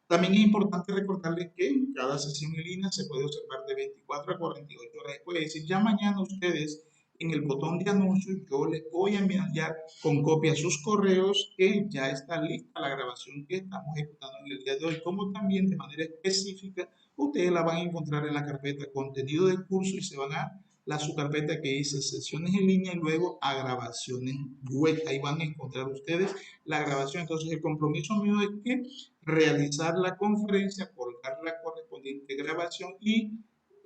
Speaker 1: También es importante recordarles que cada sesión en línea se puede observar de 24 a 48 horas después. Es decir, ya mañana ustedes en el botón de anuncios yo les voy a enviar con copia sus correos que ya está lista la grabación que estamos ejecutando en el día de hoy, como también de manera específica ustedes la van a encontrar en la carpeta contenido del curso y se van a la subcarpeta que dice sesiones en línea y luego a grabaciones web. Ahí van a encontrar ustedes la grabación. Entonces el compromiso mío es que realizar la conferencia, colgar la correspondiente grabación y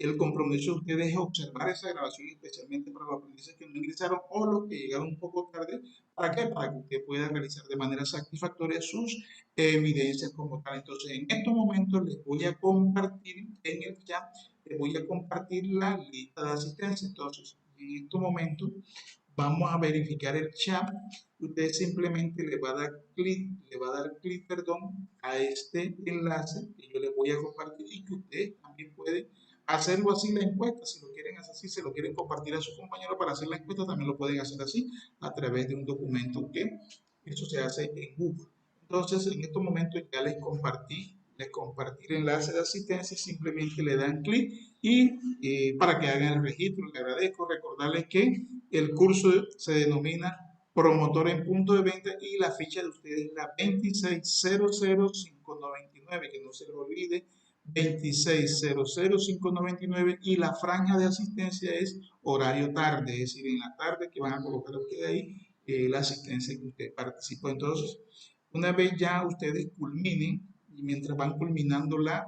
Speaker 1: el compromiso de ustedes es observar esa grabación, especialmente para los aprendices que no ingresaron o los que llegaron un poco tarde. ¿Para qué? Para que usted pueda realizar de manera satisfactoria sus evidencias como tal. Entonces, en estos momentos les voy a compartir en el chat, les voy a compartir la lista de asistencia. Entonces, en estos momentos vamos a verificar el chat. Usted simplemente le va a dar clic, perdón, a este enlace que yo les voy a compartir y que usted también puede hacerlo así la encuesta. Si lo quieren hacer así, se lo quieren compartir a su compañero para hacer la encuesta, también lo pueden hacer así a través de un documento que eso se hace en Google. Entonces, en estos momentos ya les compartí el enlace de asistencia, simplemente le dan clic y para que hagan el registro. Les agradezco, recordarles que el curso se denomina Promotor en Punto de Venta y la ficha de ustedes es la 2600599, que no se les olvide, 2600599, y la franja de asistencia es horario tarde, es decir, en la tarde que van a colocar ustedes ahí la asistencia que usted participó. Entonces, una vez ya ustedes culminen, y mientras van culminando la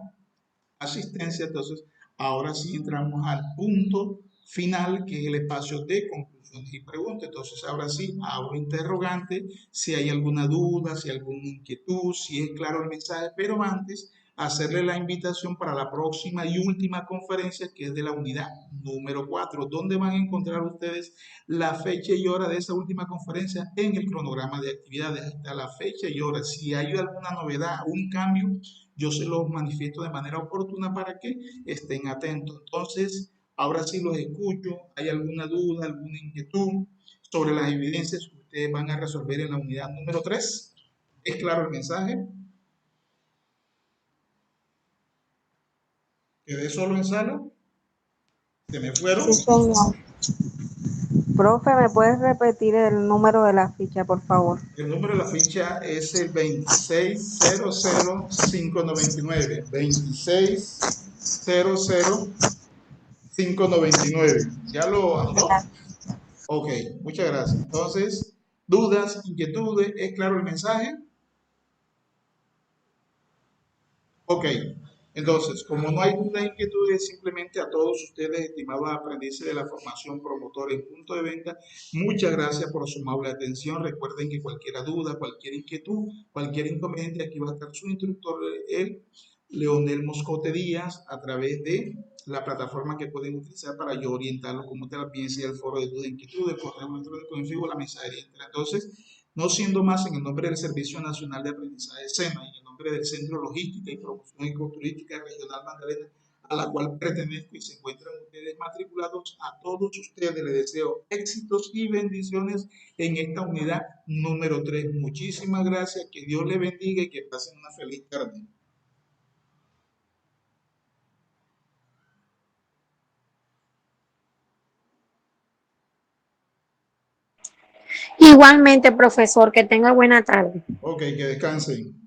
Speaker 1: asistencia, entonces ahora sí entramos al punto final, que es el espacio de conclusiones y preguntas. Entonces ahora sí abro interrogante, si hay alguna duda, si hay alguna inquietud, si es claro el mensaje, pero antes hacerle la invitación para la próxima y última conferencia, que es de la unidad número 4, donde van a encontrar ustedes la fecha y hora de esa última conferencia en el cronograma de actividades. Ahí está la fecha y hora. Si hay alguna novedad, un cambio, yo se los manifiesto de manera oportuna para que estén atentos. Entonces, ahora sí los escucho. ¿Hay alguna duda, alguna inquietud sobre las evidencias que ustedes van a resolver en la unidad número 3? ¿Es claro el mensaje? ¿Quedé solo en sala? ¿Se me fueron?
Speaker 3: Sí, señor. Profe, ¿me puedes repetir el número de la ficha, por favor?
Speaker 1: El número de la ficha es el 2600599. 2600599. ¿Ya lo anotó? Ok, muchas gracias. Entonces, dudas, inquietudes, ¿es claro el mensaje? Ok, entonces, como no hay dudas, inquietudes, simplemente a todos ustedes, estimados aprendices de la formación promotor en punto de venta, muchas gracias por su amable atención. Recuerden que cualquier duda, cualquier inquietud, cualquier inconveniente, aquí va a estar su instructor, el Leonel Moscote Díaz, a través de la plataforma que pueden utilizar para yo orientarlos como te la piensa, el foro de dudas e inquietudes, el correo electrónico en vivo, la mensajería. Entonces, no siendo más, en el nombre del Servicio Nacional de Aprendizaje SENA y en el nombre del Centro Logística y Promoción Ecoturística Regional Magdalena, a la cual pertenezco y se encuentran ustedes matriculados, a todos ustedes les deseo éxitos y bendiciones en esta unidad número 3. Muchísimas gracias, que Dios les bendiga y que pasen una feliz tarde.
Speaker 2: Igualmente, profesor, que tenga buena tarde.
Speaker 1: Ok, que descansen.